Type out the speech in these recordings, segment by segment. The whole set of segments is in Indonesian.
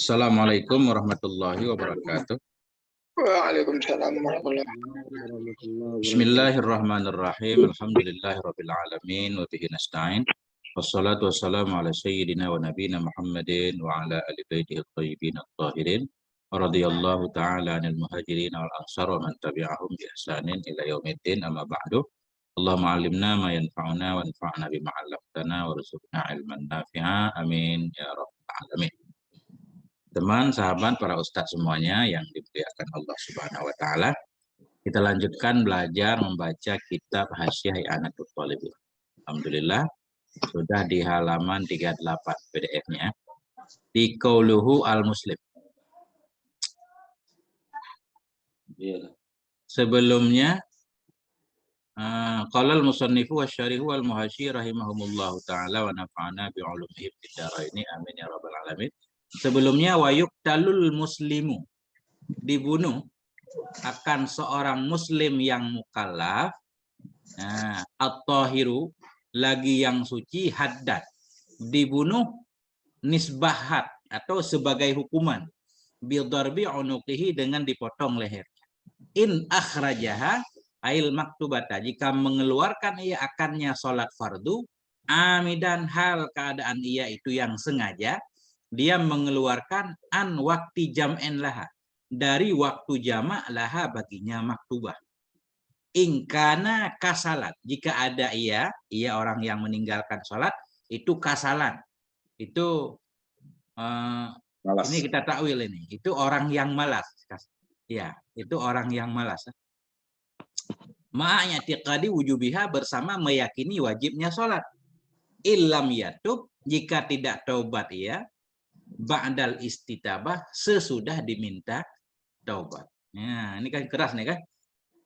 Assalamualaikum warahmatullahi wabarakatuh. Waalaikumsalam warahmatullahi Bismillahirrahmanirrahim. Alhamdulillahirabbil alamin wa bihi nasta'in. Wassalatu wassalamu ala sayyidina wa nabiyina Muhammadin wa ala ali baitihi thayyibin at-tahirin. Radhiyallahu ta'ala 'anil muhajirin wal ansar wa man tabi'ahum bi ihsanin ila yaumiddin, amma ba'du. Allahumma 'allimna ma yanfa'una wa anfa'na bima 'allamtana warzuqna 'ilman nafi'a. Amin ya rabbal alamin. Teman, sahabat, para ustadz semuanya yang dimuliakan Allah Subhanahu wa taala. Kita lanjutkan belajar membaca kitab Hasyiah I'anatul Thalibin. Alhamdulillah sudah di halaman 38 PDF-nya. Di Qauluhu al-Muslim. Sebelumnya qala al-musannifu wasyarihu wal-muhasyi rahimahumullahu taala wa nafa'ana bi ulumihi fid dharaini amin ya rabbal alamin. Sebelumnya wayuk talul muslimu, dibunuh akan seorang muslim yang mukallaf, at-tahiru, lagi yang suci, haddad, dibunuh nisbahat atau sebagai hukuman, bidarbi unuqihi, dengan dipotong lehernya. In akhrajaha ail maktubata, jika mengeluarkan ia akannya salat fardu, amidan, hal keadaan ia itu yang sengaja, dia mengeluarkan an waktu jam'en laha, dari waktu jamak laha baginya maktubah. Ingkana kasalat, jika ada ia orang yang meninggalkan sholat itu kasalan, itu malas. Ini kita takwil ini, itu orang yang malas. Ya, itu orang yang malas. Ma'anya tiqadi wujubiha, bersama meyakini wajibnya sholat. Illam yatub, jika tidak taubat ia, ba'dal istitabah, sesudah diminta taubat. Nah, ini kan keras nih kan.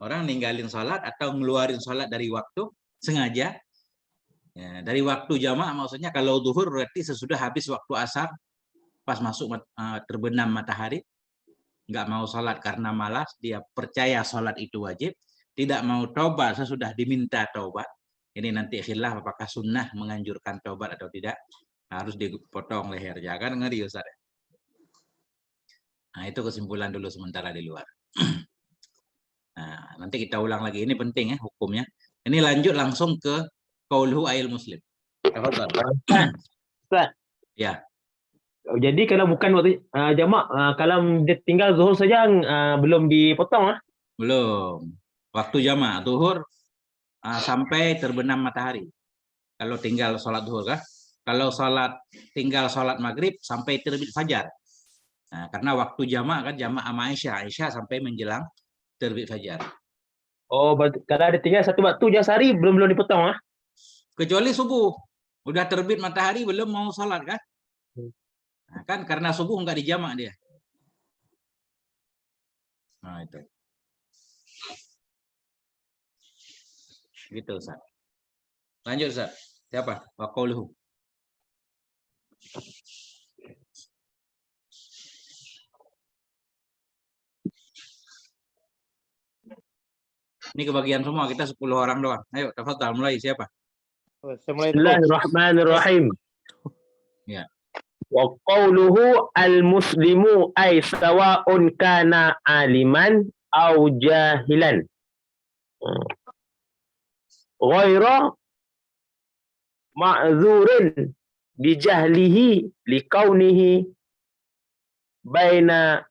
Orang ninggalin sholat atau ngeluarin sholat dari waktu sengaja. Ya, dari waktu jamaah maksudnya kalau zuhur berarti sesudah habis waktu asar, pas masuk terbenam matahari, nggak mau sholat karena malas, dia percaya sholat itu wajib, tidak mau taubat sesudah diminta taubat. Ini nanti khilaf apakah sunnah menganjurkan taubat atau tidak. Harus dipotong leher, jangan ngeri Ustaz. Nah, itu kesimpulan dulu sementara di luar. Nah, nanti kita ulang lagi, ini penting ya hukumnya. Ini lanjut langsung ke qauluhu ail muslim. Ustaz. Ya. Jadi kalau bukan waktu jamak, kalau dia tinggal zuhur saja belum dipotong Belum. Waktu jamak zuhur sampai terbenam matahari. Kalau tinggal sholat zuhur kan? Kalau tinggal sholat maghrib sampai terbit fajar. Nah, karena waktu jamak kan jamak sama Aisyah sampai menjelang terbit fajar. Oh, kalau ada tinggal satu waktu je sehari belum dipotong Kecuali subuh. Udah terbit matahari belum mau sholat kan? Nah, kan karena subuh nggak dijamak dia. Nah, itu. Gitu, Ustaz. Lanjut, Ustaz. Siapa? Wa qauluhu. Ini kebagian semua, kita 10 orang doang. Ayo, tafadhal, mulai. Siapa? Bismillahirrahmanirrahim. Ya. Wa qauluhu al-muslimu ay sawa'un kana aliman aw jahilan. Ghaira ma'zurin bijahlihi liqaunihi baina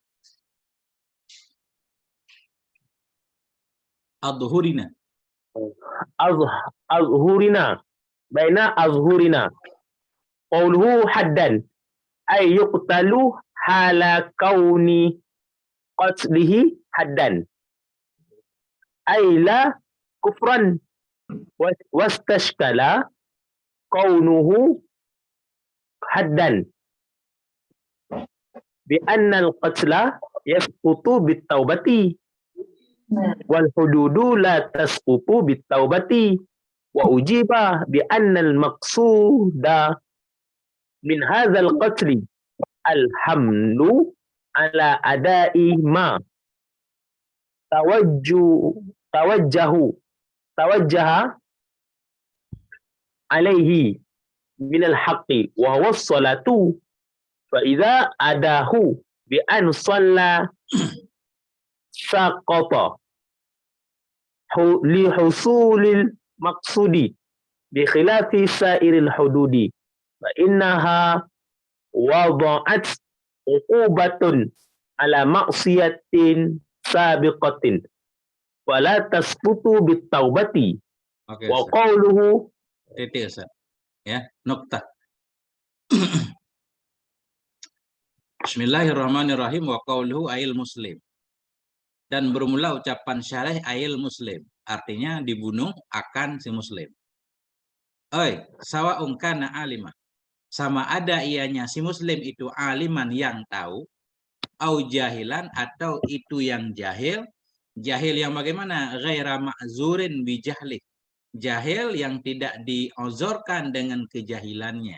Adhurina. azhurina qawluhu haddan ay yuqtalu hala kauni qatlihi haddan ay la kufran wastashkala kaunuhu haddan bi anna al-qatla yasqutu bit-taubati wal hududu la tasqutu bit-taubati wa ujiba bi anna al-maqsuda min hadha al-qatli al-hamlu ala adai ma tawajjaha alaihi minal haqqi wa huwa salatu Fa idza adahu bi an shalla saqata li husulil maqsudi bi khilafi sairil hududi fa innaha wada'at uqubatun ala maksiatin sabiqatin wala tasbutu bit taubati Oke, wa Ustaz. qawluhu Titik, Ustaz. Ya, nukta. Bismillahirrahmanirrahim wa qauluhu ayil muslim. Dan bermula ucapan syarih ayil muslim. Artinya dibunuh akan si muslim. Oi, sawa'un kana alimah. Sama ada ianya si muslim itu aliman yang tahu, au jahilan atau itu yang jahil. Jahil yang bagaimana? Ghaira ma'zurin bijahli. Jahil yang tidak diozorkan dengan kejahilannya.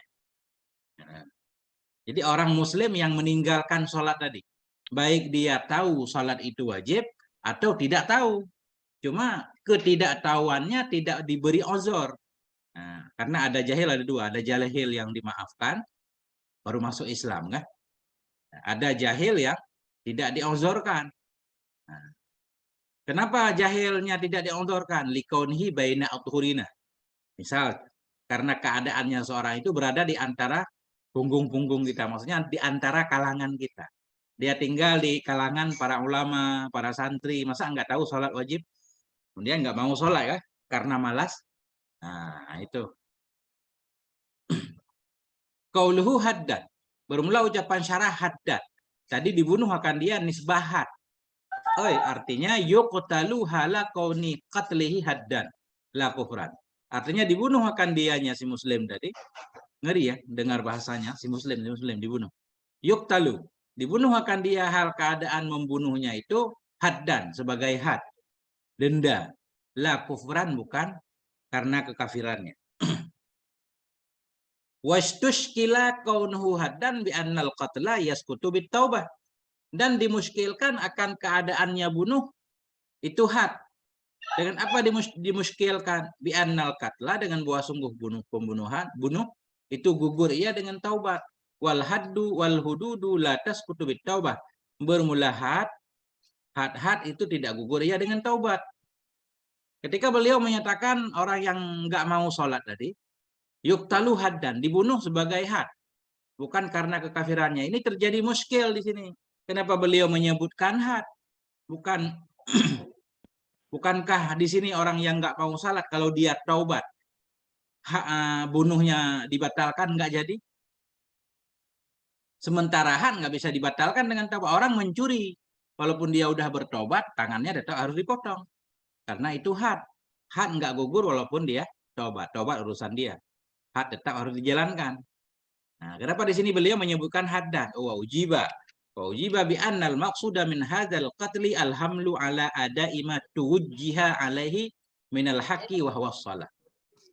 Jadi orang muslim yang meninggalkan sholat tadi, baik dia tahu sholat itu wajib atau tidak tahu. Cuma ketidaktahuannya tidak diberi ozor. Nah, karena ada jahil ada dua, ada jahil yang dimaafkan baru masuk Islam kan? Ada jahil yang tidak diozorkan. Nah, kenapa jahilnya tidak diozorkan? Likaunihi baina athurina. Misal karena keadaannya seorang itu berada di antara punggung-punggung kita, maksudnya di antara kalangan kita. Dia tinggal di kalangan para ulama, para santri, masa nggak tahu sholat wajib? Kemudian nggak mau sholat ya, karena malas. Nah, itu. Qauluhu haddad. Bermula ucapan syarah haddad. Tadi dibunuh akan dia nisbahat. Oi, artinya yuqtalu hala kauni qatlihi haddan la kufran. Artinya dibunuh akan dianya si muslim tadi. Ngeri ya dengar bahasanya si muslim dibunuh. Yuqtalu, dibunuh akan dia hal keadaan membunuhnya itu haddan sebagai had, denda. La kufran bukan karena kekafirannya. Wastushkila kaunuhu haddan bi annal qatla yasqutu bit taubah. Dan dimuskilkan akan keadaannya bunuh itu had. Dengan apa dimuskilkan? Bi annal qatla dengan buah sungguh bunuh itu gugur ia dengan taubat. Wal haddu wal hududu la tasqutu bit taubah. Bermula had itu tidak gugur ia dengan taubat. Ketika beliau menyatakan orang yang nggak mau sholat tadi, yuktalu haddan, dibunuh sebagai had, bukan karena kekafirannya. Ini terjadi muskil di sini. Kenapa beliau menyebutkan had? Bukan bukankah di sini orang yang nggak mau salat kalau dia taubat, bunuhnya dibatalkan nggak jadi? Sementara had nggak bisa dibatalkan dengan taubat. Orang mencuri, walaupun dia udah bertobat, tangannya tetap harus dipotong. Karena itu had. Had nggak gugur walaupun dia taubat. Taubat urusan dia. Had tetap harus dijalankan. Nah, kenapa di sini beliau menyebutkan haddan? Wa ujiba bi annal maqsuda min hadzal qatli alhamlu ala ada'i ma tuwjiha alaihi minal haqqi wa huwa shalah.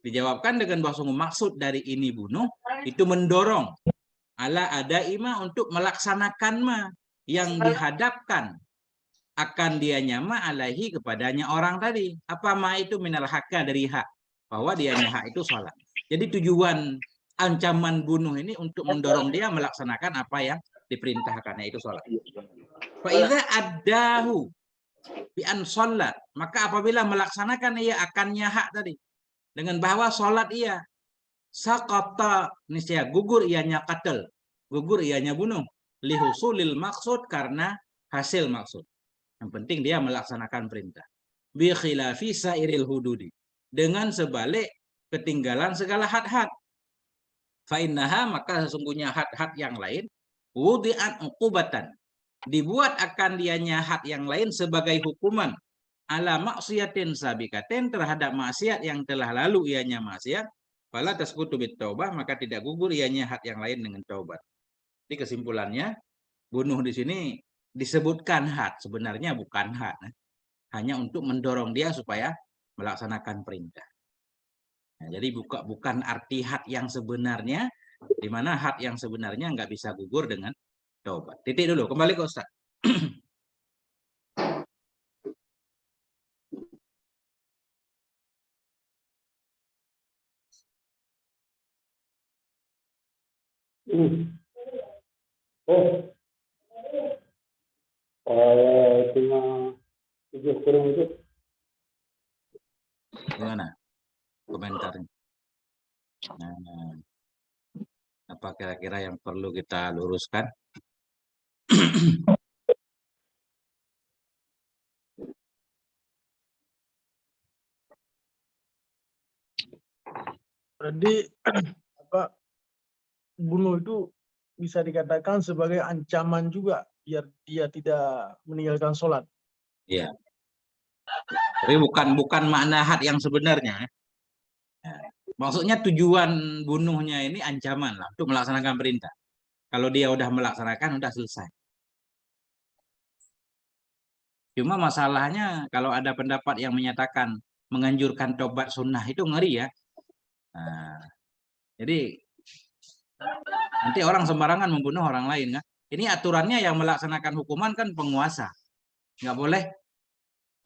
Dijawabkan dengan bahwa sungguh maksud dari ini bunuh itu mendorong ala adaima untuk melaksanakan ma yang dihadapkan akan dia nyama alaihi kepadanya orang tadi. Apa ma itu minal haqqa dari hak, bahwa dianya hak itu sholat. Jadi tujuan ancaman bunuh ini untuk mendorong dia melaksanakan apa yang diperintahkannya itu sholat. Fa idza addahu bi an sholat, maka apabila melaksanakan ia akannya hak tadi dengan bahwa sholat ia saqata niscaya gugur ianya qatl, gugur ianya bunuh lihusulil maksud karena hasil maksud. Yang penting dia melaksanakan perintah. Bi khilafi sairil hududi, dengan sebalik ketinggalan segala had-had. Fa innaha, maka sesungguhnya had-had yang lain wudi'at uqubatan, dibuat akan dianya had yang lain sebagai hukuman ala maksiatin sabikatin, terhadap maksiat yang telah lalu ianya maksiat. Fala tasqutu bit taubah, maka tidak gugur ianya had yang lain dengan taubat. Jadi kesimpulannya, bunuh di sini disebutkan had, sebenarnya bukan had, hanya untuk mendorong dia supaya melaksanakan perintah. Nah, jadi bukan arti had yang sebenarnya, di mana had yang sebenarnya nggak bisa gugur dengan taubat. Titik dulu, kembali ke Ustaz. Oh, cuma 7 kurung itu. Gimana komentarnya? Nah, apa kira-kira yang perlu kita luruskan? Berarti apa bunuh itu bisa dikatakan sebagai ancaman juga biar dia tidak meninggalkan sholat. Iya. Tapi bukan makna had yang sebenarnya. Nah, maksudnya tujuan bunuhnya ini ancaman lah untuk melaksanakan perintah. Kalau dia udah melaksanakan, udah selesai. Cuma masalahnya kalau ada pendapat yang menyatakan menganjurkan tobat sunnah itu ngeri ya. Nah, jadi nanti orang sembarangan membunuh orang lain kan. Ini aturannya yang melaksanakan hukuman kan penguasa. Nggak boleh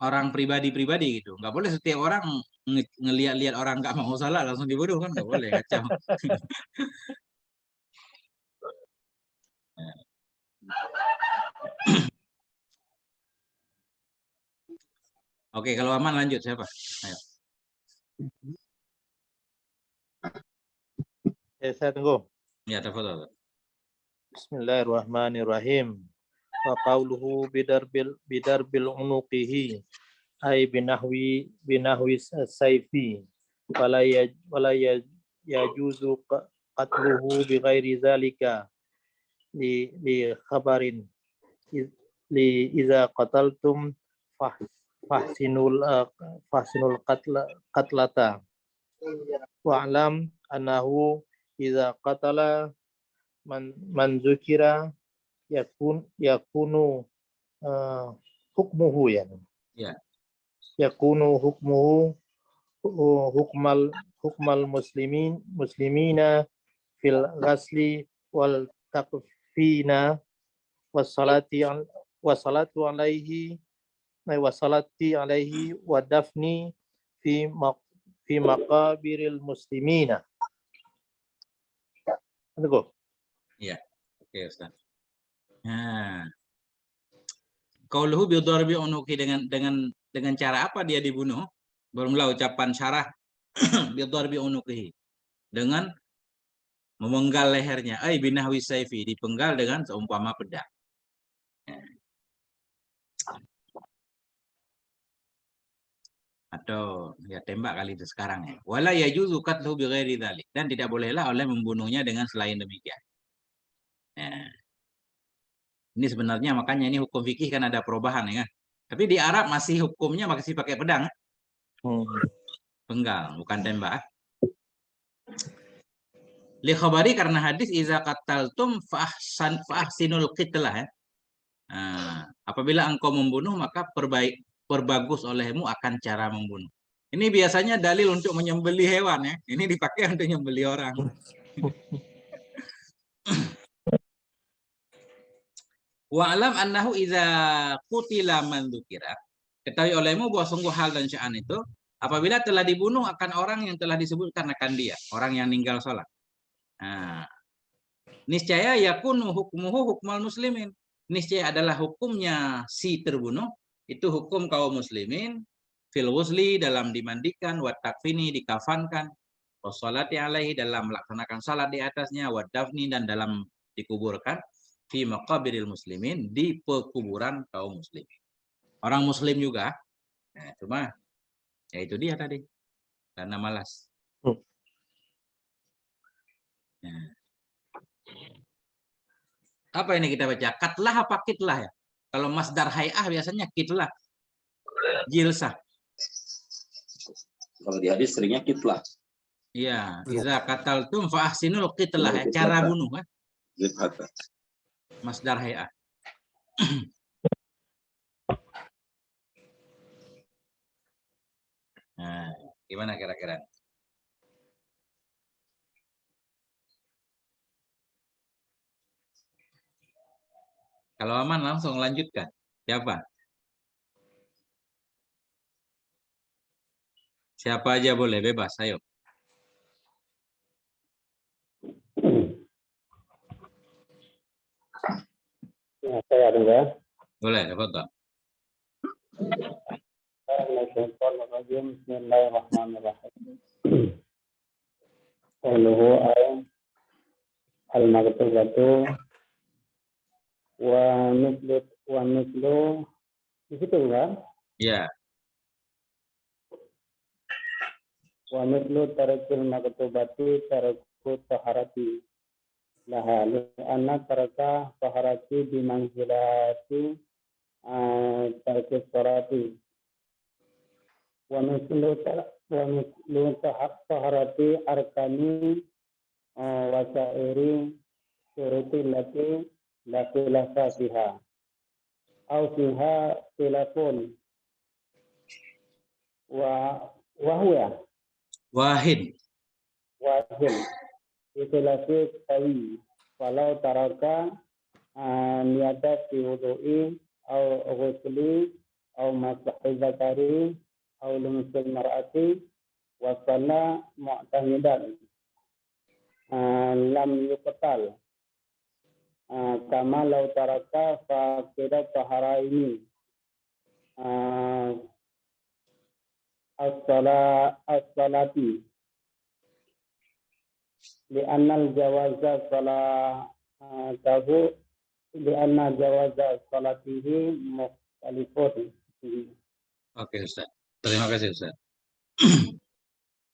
orang pribadi-pribadi gitu. Nggak boleh setiap orang ngelihat-lihat orang nggak mau salah langsung dibunuh kan nggak boleh, kacau. Oke, kalau aman lanjut siapa? Ayo. Saya tunggu. Ya, tafadhol. Bismillahirrahmanirrahim. Wa qawluhu bidarbil unuqihi ay binahwi sayfi wala yajuzu qatluhu bighairi zalika li khabarin iza qataltum fahsinul qatlata wa'lam annahu iza qatala man zukira yakunu hukmuhu ya. Ya. Yakunu hukmuhu hukmal muslimina fil ghasli wal takfina wassalatu alaihi wa dafni fi maqabiril muslimina. Tunggu. Iya. Oke, Ustaz. Nah, qauluhu bi darbi unuki dengan cara apa dia dibunuh? Bermula ucapan syarah bi darbi unuki dengan memenggal lehernya. Ai binahwi sayfi, dipenggal dengan seumpama pedang. Atau ya tembak kali itu sekarang ya. Wala yajuzu qatluhu bighairi dzalik, dan tidak bolehlah oleh membunuhnya dengan selain demikian. Nah, ini sebenarnya makanya ini hukum fikih kan ada perubahan ya kan. Tapi di Arab masih hukumnya masih pakai pedang, penggal bukan tembak. Li khabari karena hadis iza qataltum fahsinul qitlah ya. Nah, apabila engkau membunuh maka perbagus olehmu akan cara membunuh. Ini biasanya dalil untuk menyembelih hewan ya. Ini dipakai untuk menyembelih orang. Wa'lam annahu idza qutila man dzukira. Ketahui olehmu bahwa sungguh hal dan sya'an itu apabila telah dibunuh akan orang yang telah disebutkan akan dia, orang yang meninggal sholat. Nah, niscaya yakunu hukmuhu hukmal muslimin. Niscaya adalah hukumnya si terbunuh itu hukum kaum muslimin fil ghusli dalam dimandikan, wa takfini dikafankan, wa sholati alaihi dalam melaksanakan salat di atasnya, wa dafni dan dalam dikuburkan fi maqabiril muslimin di pekuburan kaum muslimin. Orang muslim juga. Nah, cuma ya itu dia tadi. Karena malas. Nah. Apa ini kita baca? Katlah apa kitlah ya? Kalau masdar hay'ah biasanya kitlah. Jilsah. Kalau di hadis seringnya kitlah. Iya, iza qataltum fa ahsinul kitlah ya, cara bunuh kan? Masdar hay'ah. Nah, gimana kira-kira? Kalau aman langsung lanjutkan. Siapa? Siapa aja boleh, bebas, ayo. Saya ada ya. Boleh, tafadhal. Bismillahirrahmanirrahim. Qawluhu ay al-maktubatu wa mislu di situ kan? Ya, Wa mislu tarakil maktubati tarakut taharati laha li'anna taraka taharati bimanzilati tarakil salati wa mislu taharati arkani wa sa'iri syuruti lati la khilafa fiha aw fiha khilafun wa huwa wahid. wahid ikhtilafi qawi walau taraka niadat fi wudu'i au ghusli au masahi zakari au lumsul mar'ati wa salla mu'tamidan lam yuqtal kama law taraka fa kira tahara ini as-salati li'anna al-jawaza salatahu li'anna jawaza salatihi mukhtalifun. Oke, Ustaz. Terima kasih, Ustaz.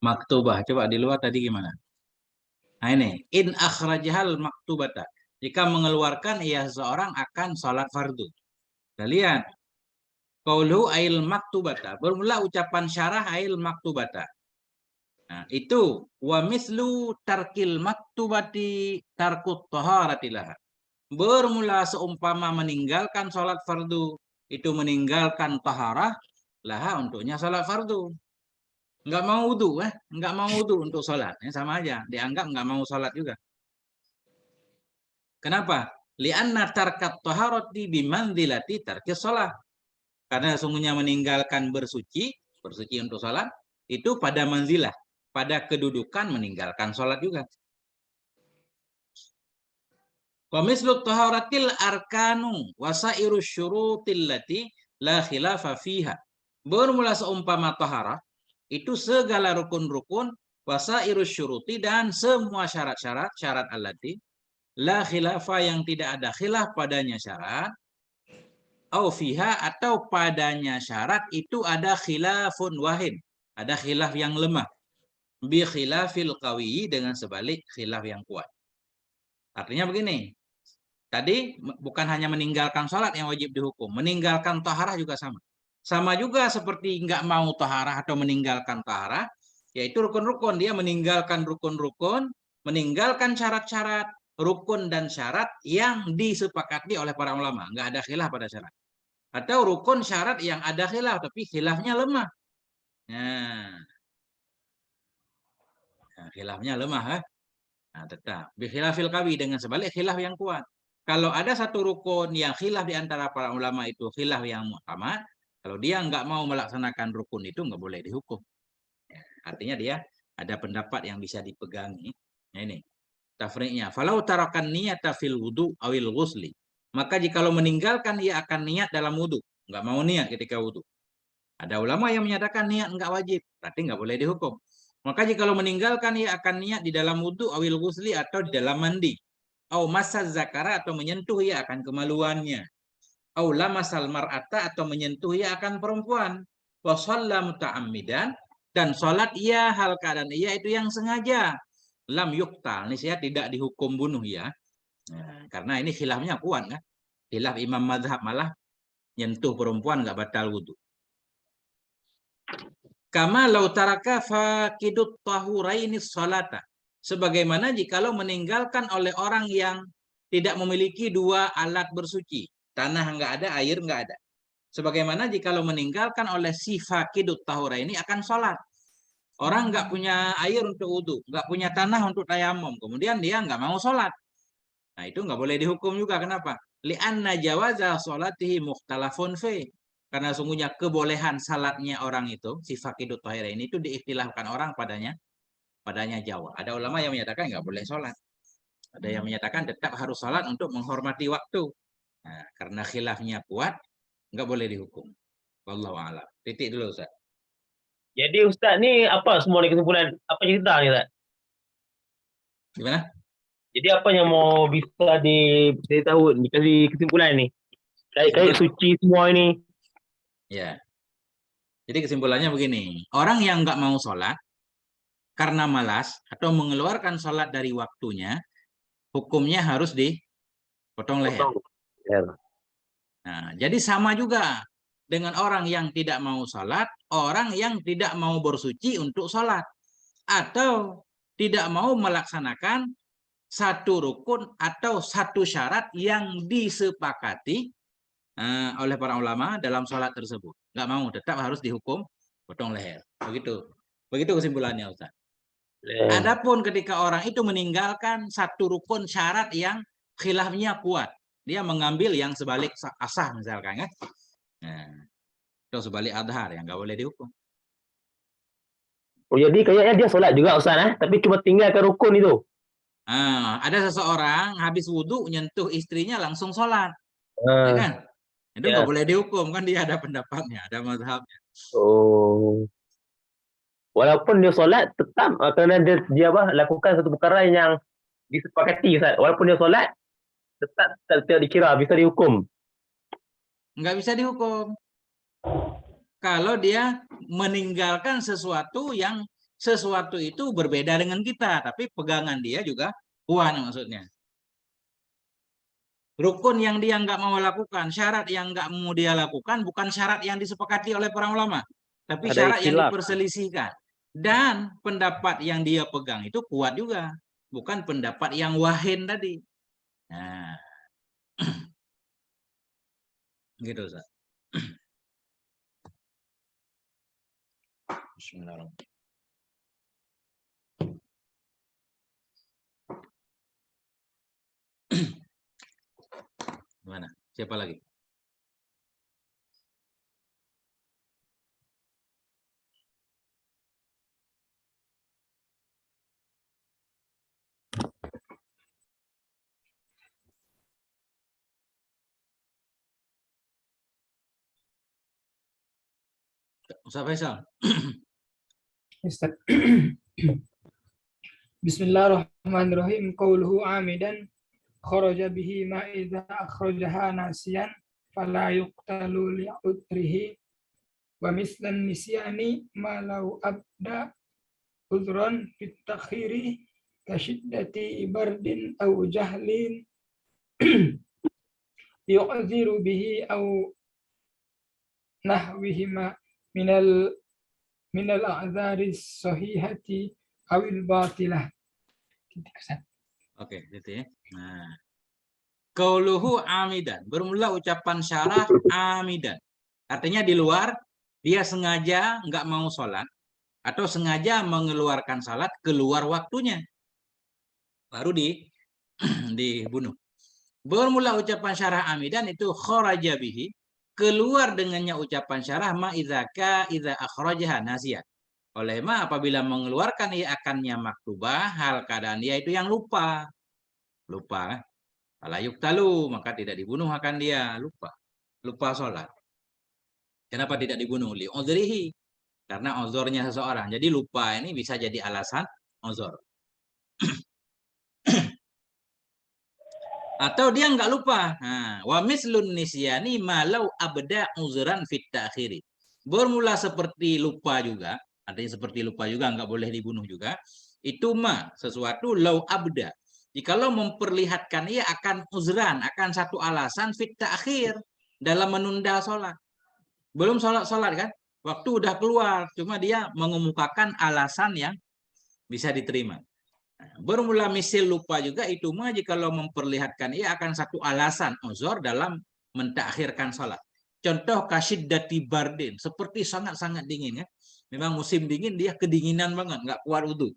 Maktubah, coba di luar tadi gimana? Nah ini, in akhrajahal maktubata. Jika mengeluarkan ia seorang akan sholat fardu. Kita lihat. Qauluhu ail maktubata. Bermula ucapan syarah ail maktubata. Nah, itu wa mislu tarkil maktubati tarkut taharatilah. Bermula seumpama meninggalkan sholat fardu, itu meninggalkan taharah laha untuknya sholat fardu. Enggak mau wudu, enggak mau wudu untuk sholat, sama aja, dianggap enggak mau sholat juga. Kenapa? Li'anna tarkat taharati bimanzilati tarkis sholat. Karena sungguhnya meninggalkan bersuci untuk sholat, itu pada manzilah, pada kedudukan meninggalkan sholat juga. Wa mislu taharatil arkanu wasairu syurutil lati la khilafa fiha. Bermula seumpama taharah, itu segala rukun-rukun, wasairu syuruti dan semua syarat allati la khilafa yang tidak ada khilaf padanya syarat. Au fiha atau padanya syarat itu ada khilafun wahid, ada khilaf yang lemah. Bi khilafil qawi dengan sebalik khilaf yang kuat. Artinya begini. Tadi bukan hanya meninggalkan sholat yang wajib dihukum, meninggalkan taharah juga sama. Sama juga seperti nggak mau taharah atau meninggalkan taharah, yaitu rukun-rukun. Dia meninggalkan rukun-rukun, meninggalkan syarat-syarat, rukun dan syarat yang disepakati oleh para ulama. Nggak ada khilaf pada syarat. Atau rukun syarat yang ada khilaf, tapi khilafnya lemah. Nah khilafnya lemah. Nah, tetap. Bikhilafil qawi dengan sebalik khilaf yang kuat. Kalau ada satu rukun yang khilaf di antara para ulama itu khilaf yang muhtamad, kalau dia nggak mau melaksanakan rukun itu nggak boleh dihukum. Ya, artinya dia ada pendapat yang bisa dipegangi. Nah, ini tafriqnya. Falau tarakan niyata fil wudu awil ghusli. Maka jikalau meninggalkan ia akan niat dalam wudu, nggak mau niat ketika wudu. Ada ulama yang menyatakan niat nggak wajib, berarti nggak boleh dihukum. Maka jikalau meninggalkan ia akan niat di dalam wudu awil ghusli atau di dalam mandi. Au masaz zakara atau menyentuh ia akan kemaluannya. Au lamasal mar'ata atau menyentuh ia akan perempuan. Wa shalla muta'ammidan dan salat ia hal keadaan ia itu yang sengaja. Lam yuqtal, ini saya tidak dihukum bunuh ya. Nah, karena ini khilafnya kuat kan. Khilaf imam mazhab malah nyentuh perempuan nggak batal wudu. Kama lau taraka faqidut tahuraini sholata. Sebagaimana jikalau meninggalkan oleh orang yang tidak memiliki dua alat bersuci. Tanah nggak ada, air nggak ada. Sebagaimana jikalau meninggalkan oleh si faqidut tahuraini akan sholat. Orang nggak punya air untuk wudu, nggak punya tanah untuk tayamum. Kemudian dia nggak mau sholat. Nah itu nggak boleh dihukum juga. Kenapa? Li'anna jawaza sholatihi mukhtalafun fi. Karena sungguhnya kebolehan salatnya orang itu, si faqidut tahira ini itu diikhtilafkan orang padanya jawab. Ada ulama yang menyatakan nggak boleh sholat. Ada yang menyatakan tetap harus sholat untuk menghormati waktu. Nah, karena khilafnya kuat, nggak boleh dihukum. Wallahu a'lam. Titik dulu, Ustaz. Jadi Ustaz ni apa semua ni kesimpulan? Apa cerita ni Ustaz? Gimana? Jadi apa yang mau bisa ditahu, dikasih kesimpulan ni? Kait suci semua ini. Ya. Jadi kesimpulannya begini. Orang yang nggak mau sholat karena malas atau mengeluarkan sholat dari waktunya, hukumnya harus dipotong leher. Nah, jadi sama juga dengan orang yang tidak mau sholat, orang yang tidak mau bersuci untuk sholat, atau tidak mau melaksanakan satu rukun atau satu syarat yang disepakati oleh para ulama dalam sholat tersebut. Nggak mau, tetap harus dihukum potong leher. Begitu kesimpulannya, Ustaz. Adapun ketika orang itu meninggalkan satu rukun syarat yang khilafnya kuat, dia mengambil yang sebalik asah misalkan, kan? Nah, atau sebalik adhar yang nggak boleh dihukum. Oh jadi kayaknya dia solat juga Ustaz, tapi cuma tinggalkan rukun itu. Ada seseorang habis wudhu nyentuh istrinya langsung sholat, ya kan? Itu nggak boleh dihukum, kan dia ada pendapatnya, ada mazhabnya. Oh. Walaupun dia solat tetap kerana dia lakukan satu perkara yang disepakati Ustaz. Walaupun dia solat tetap tidak dikira bisa dihukum. Nggak bisa dihukum. Kalau dia meninggalkan sesuatu yang sesuatu itu berbeda dengan kita, tapi pegangan dia juga kuat maksudnya. Rukun yang dia nggak mau lakukan, syarat yang nggak mau dia lakukan, bukan syarat yang disepakati oleh para ulama, tapi Ada syarat yang ikhtilaf. diperselisihkan. Dan pendapat yang dia pegang itu kuat juga, bukan pendapat yang wahin tadi. Nah, gitu Ustaz. Bismillahirrahmanirrahim. Gimana? Siapa lagi? Ustaz Faisal. Ustaz. Bismillahirrahmanirrahim. Qauluhu amidan kharaja bihi ma idza akhrajaha nasiyan fala yuqtalu li'udrihi wa mislan nisyani ma law abda udran fit takhiri kashiddati ibardin aw jahlin yu'ziru bihi aw nahwihima minal a'dzari sahihati awil batilah. Oke, gitu ya. Nah, qauluhu amidan, bermula ucapan syarah amidan. Artinya di luar dia sengaja nggak mau sholat atau sengaja mengeluarkan salat keluar waktunya, baru dibunuh. Bermula ucapan syarah amidan itu kharaja bihi, keluar dengannya ucapan syarah ma idza akhrajaha nasiyah. Oleh ma apabila mengeluarkan ia akannya maktubah, hal keadaan dia itu yang lupa. Lupa. Fala yuqtalu, maka tidak dibunuh akan dia, lupa. Lupa sholat. Kenapa tidak dibunuh? Li uzrihi. Karena uzurnya seseorang. Jadi lupa ini bisa jadi alasan uzur. Atau dia nggak lupa. Wa mislun nisyani malau abda uzran fit ta'khiri. Bermula seperti lupa juga, artinya seperti lupa juga nggak boleh dibunuh juga. Itu sesuatu lau abda. Jikalau memperlihatkan ia akan uzran, akan satu alasan fit ta'khir dalam menunda sholat. Belum sholat kan? Waktu udah keluar, cuma dia mengemukakan alasan yang bisa diterima. Bermula misil lupa juga itu jikalau memperlihatkan ia akan satu alasan uzur dalam mentakhirkan sholat. Contoh kasyiddati bardin, seperti sangat-sangat dingin ya. Memang musim dingin dia kedinginan banget, nggak kuat wudu.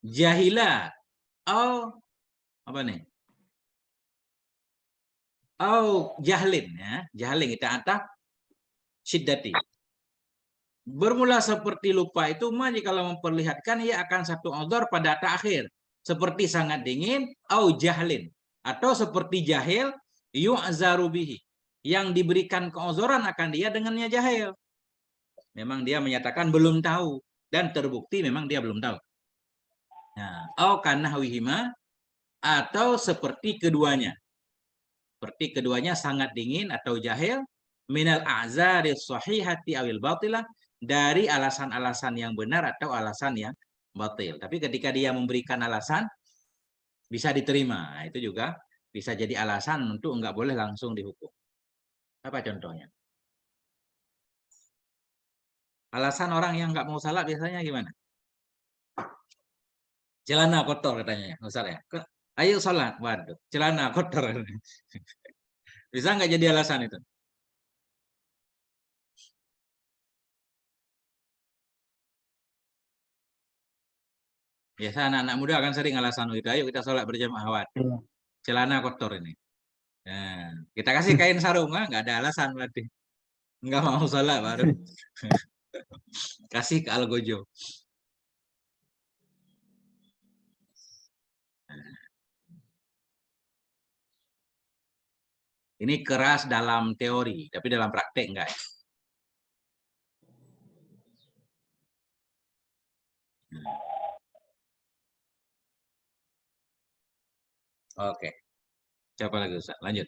Jahila, apa nih? Jahlin ya, jahlin kita atap syiddati. Bermula seperti lupa itu kalau memperlihatkan ia akan satu udhur pada akhir, seperti sangat dingin au jahlin, atau seperti jahil yu'zaru bihi, yang diberikan keudzuran akan dia dengannya jahil. Memang dia menyatakan belum tahu dan terbukti memang dia belum tahu. Nah, au kanahwihima, atau seperti keduanya. Seperti keduanya sangat dingin atau jahil, minal a'zari sahihati awil batilah, dari alasan-alasan yang benar atau alasan yang batil. Tapi ketika dia memberikan alasan, bisa diterima. Nah, itu juga bisa jadi alasan untuk enggak boleh langsung dihukum. Apa contohnya? Alasan orang yang enggak mau salat biasanya gimana? Celana kotor katanya, Ustaz ya. Ayo salat. Waduh, celana kotor. Bisa enggak jadi alasan itu? Biasa anak-anak muda akan sering alasan itu. Ayo kita sholat berjamaah. Waduh, celana kotor ini. Nah, kita kasih kain sarung, nggak ada alasan berarti. Nggak mau sholat baru. Kasih ke algojo. Ini keras dalam teori, tapi dalam praktek enggak. Oke. Coba lagi Ustaz, lanjut.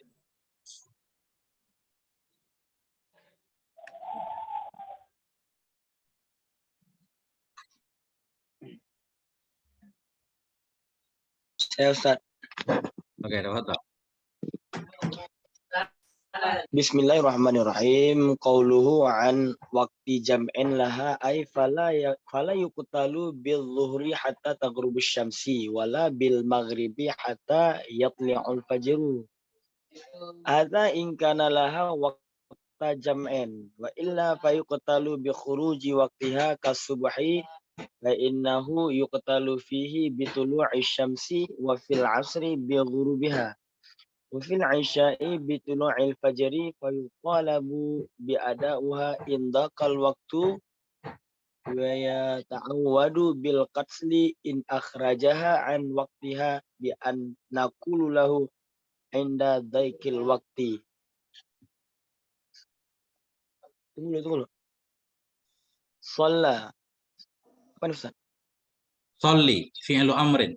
Saya Ustaz. Oke, dapat. Bismillahirrahmanirrahim. Qauluhu an waqti jam'in laha ay fala yuqtalu bil zuhri hatta taghrubus syamsi wala bil maghribi hatta yatli'ul fajru. Hadza in kana laha waqta jam'in wa illa fa yuqtalu bi khuruji waqtiha kasubhi fa innahu yuqtalu fihi bi tulu'i syamsi wa fil 'asri bi ghurubiha. وفي العشاء بطلوع الفجر فيطالب بأداؤها إن ضاق الوقت ويتعود بالقتل إن أخرجها عن وقتها بأن نقول له عند ضيق الوقت. Tunggu. Shalla. Apa nih Ustaz? Sholli, fi'lu amrin.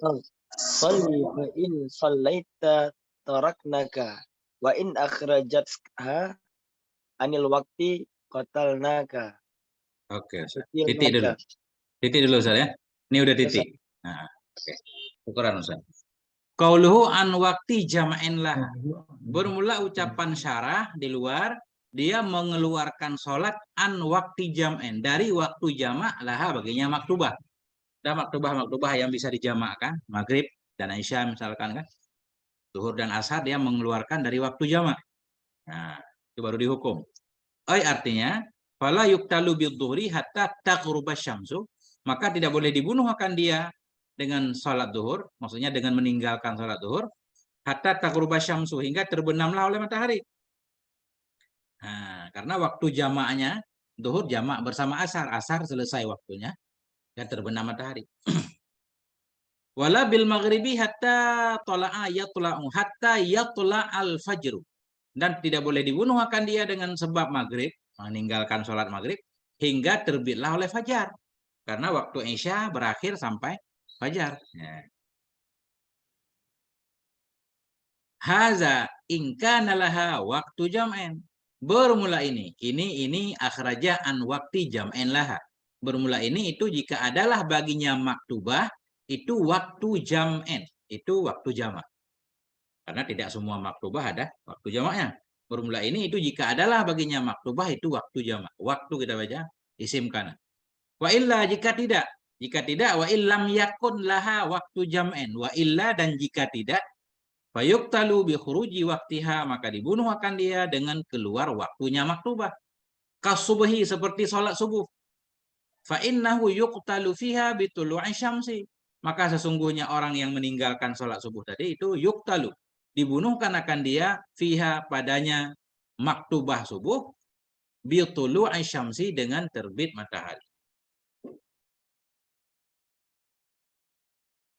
Sholli fa in shallaita taraknaka wa in akhrajatha anil waqti qatalnaka. Oke, titik dulu. Titik dulu Ustaz ya. Ini udah titik. Nah, oke. Ukuran Ustaz. Qauluhu an waqti jama'in lah. Bermula ucapan syarah di luar, dia mengeluarkan sholat an waqti jam'in, dari waktu jamak laha baginya maktubah. Ada maktubah yang bisa dijamakkan, maghrib dan isya misalkan kan. Zuhur dan asar dia mengeluarkan dari waktu jamak. Nah, itu baru dihukum. Artinya, fala yuqtalu bidzuhri hatta taghrubasy syamsu, maka tidak boleh dibunuh akan dia dengan salat zuhur, maksudnya dengan meninggalkan salat zuhur, hatta taghrubasy syamsu, hingga terbenamlah oleh matahari. Nah, karena waktu jamaknya zuhur jamak bersama asar, asar selesai waktunya dan terbenam matahari. Wala bil maghribi hatta tala'a yatla'u hatta yatla'al fajru. Dan tidak boleh dibunuh akan dia dengan sebab maghrib, meninggalkan sholat maghrib, hingga terbitlah oleh fajar. Karena waktu isya berakhir sampai fajar. Haza ingkana laha waktu jam'in. Bermula ini akhraja an waktu jam'in laha. Bermula ini itu jika adalah baginya maktubah, itu waktu jam'in, itu waktu jamak. Karena tidak semua maktubah ada waktu jamaknya. Bermula ini itu jika adalah baginya maktubah, itu waktu jamak. Waktu kita baca isim kana. Wa illa jika tidak wa illam yakun laha waktu jam'in, wa illa dan jika tidak, fayuqtalu bi khuruji waqtiha, maka dibunuh akan dia dengan keluar waktunya maktubah. Kasubhi, seperti salat subuh. Fa innahu yuqtalu fiha bi tulu'i syamsi. Maka sesungguhnya orang yang meninggalkan sholat subuh tadi itu yuktalu, dibunuhkan akan dia fiha padanya maktubah subuh bi tulu'i syamsi dengan terbit matahari.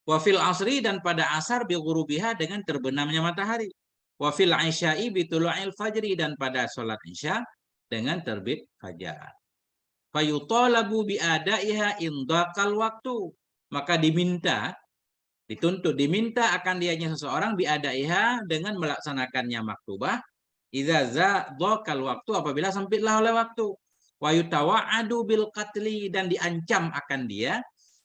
Wa fil asri dan pada asar bi ghurubiha dengan terbenamnya matahari. Wa fil isya'i bi tulu'il fajri dan pada salat isya dengan terbit fajar. Fayutalabu bi adaiha indaqal waktu. Maka diminta akan dianya seseorang bi adaiha dengan melaksanakannya maktubah idza dzaqal waktu apabila sempitlah oleh waktu. Wa yutawa'adu bil qatli dan diancam akan dia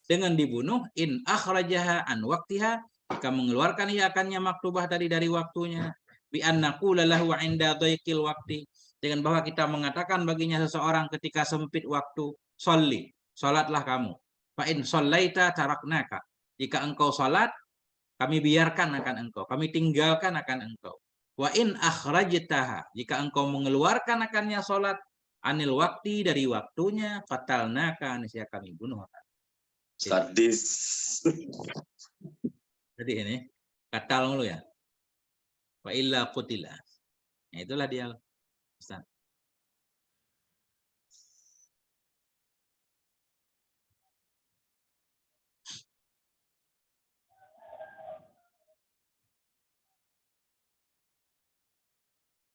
dengan dibunuh in akhrajaha an waqtiha jika mengeluarkan ia akannya maktubah tadi dari waktunya bi an naqula lahu 'inda dhaiqil waqti dengan bahwa kita mengatakan baginya seseorang ketika sempit waktu sholli salatlah kamu fa in shallaita taraknaka jika engkau salat kami biarkan akan engkau kami tinggalkan akan engkau wa in akhrajtaha jika engkau mengeluarkan akannya salat anil waqti dari waktunya fatalnaka niscaya kami bunuh. Sadis. Jadi ini katal mulu ya. Wa illa qutila. Nah, itulah dia. Ustaz.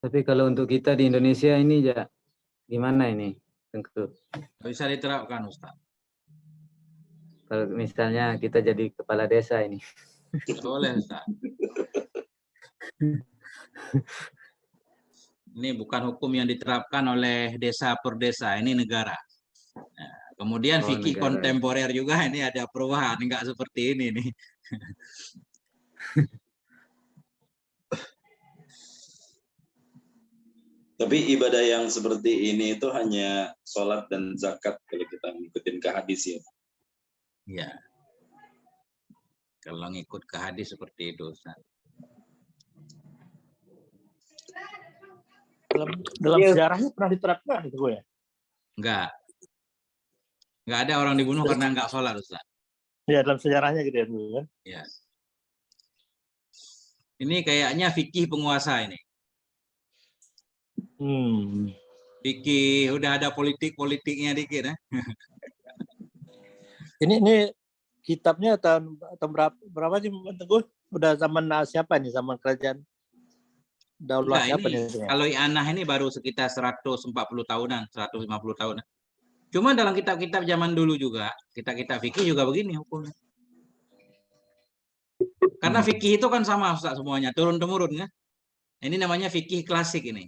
Tapi kalau untuk kita di Indonesia ini ya gimana ini? Tengku. Bisa diterapkan Ustaz. Kalau misalnya kita jadi kepala desa ini. Boleh Ustaz. Ini bukan hukum yang diterapkan oleh desa per desa, ini negara. Nah, kemudian fikih negara. kontemporer juga ini ada perubahan, enggak seperti ini nih. Tapi ibadah yang seperti ini itu hanya sholat dan zakat kalau kita ngikutin ke hadis ya. Ya. Kalau ngikut ke hadis seperti itu, Ustaz. Dalam sejarahnya pernah diterapkan itu ya? Enggak. Enggak ada orang dibunuh karena enggak sholat, Ustaz. Ya, dalam sejarahnya gitu ya dulu kan. Ya. Ini kayaknya fikih penguasa ini. Fikih udah ada politik-politiknya dikit ya. Ini kitabnya tahun berapa sih Teguh? Udah zaman siapa nih? Zaman kerajaan Daulah siapa nih? Kalau I'anah ini baru sekitar 140 tahunan, 150 tahunan. Cuma dalam kitab-kitab zaman dulu juga, kitab-kitab fikih juga begini hukumnya. Karena fikih itu kan sama Ustaz semuanya, turun-temurun ya. Ini namanya fikih klasik ini.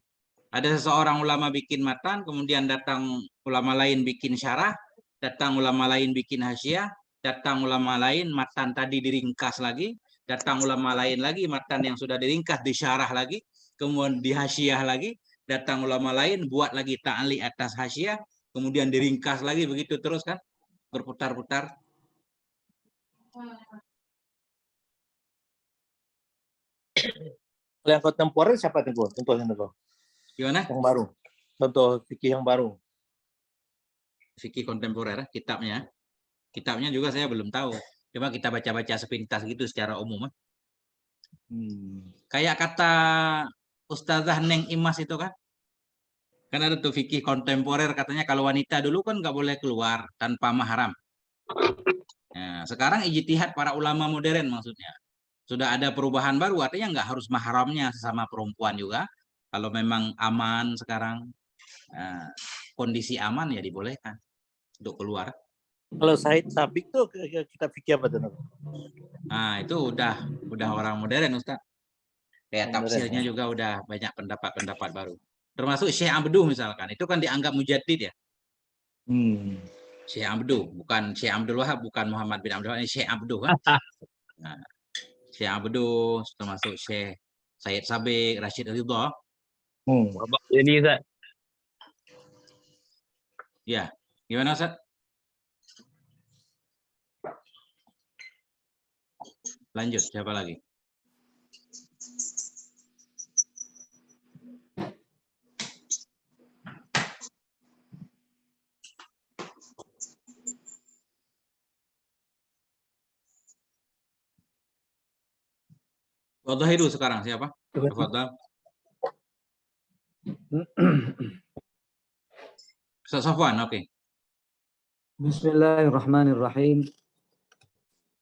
Ada seseorang ulama bikin matan, kemudian datang ulama lain bikin syarah, datang ulama lain bikin hasyiah, datang ulama lain matan tadi diringkas lagi, datang ulama lain lagi matan yang sudah diringkas disyarah lagi, kemudian dihasyiah lagi, datang ulama lain buat lagi ta'liq atas hasyiah, kemudian diringkas lagi, begitu terus kan, berputar-putar. Yang kontemporer siapa Teguh? Contohnya Teguh. Gimana? Yang baru. Contoh fikih yang baru. Fikih kontemporer kitabnya. Kitabnya juga saya belum tahu. Cuma kita baca-baca sepintas gitu secara umum. Kayak kata Ustazah Neng Imas itu kan. Kan ada tuh fikih kontemporer katanya kalau wanita dulu kan nggak boleh keluar tanpa mahram. Nah, sekarang ijtihad para ulama modern maksudnya. Sudah ada perubahan baru artinya nggak harus mahramnya sesama perempuan juga. Kalau memang aman sekarang kondisi aman ya dibolehkan untuk keluar. Kalau Said Sabik tuh kita fikir apa tuh? Nah, itu udah orang modern Ustaz. Kayak tafsirnya ya. juga udah banyak pendapat-pendapat baru. Termasuk Syekh Abdu misalkan, itu kan dianggap mujaddid ya. Syekh Abdu, bukan Syekh Abdul Wahab, bukan Muhammad bin Abdul Wahab, ini Syekh Abdu kan. Nah, Syekh Abdu termasuk Syekh Said Sabik, Rashid Ridha. Jadi Ustaz. Ya, gimana Ustaz? Lanjut, siapa lagi? Wadhahiru sekarang siapa? Tafadhal. Ustaz Safwan, oke. Bismillahirrahmanirrahim.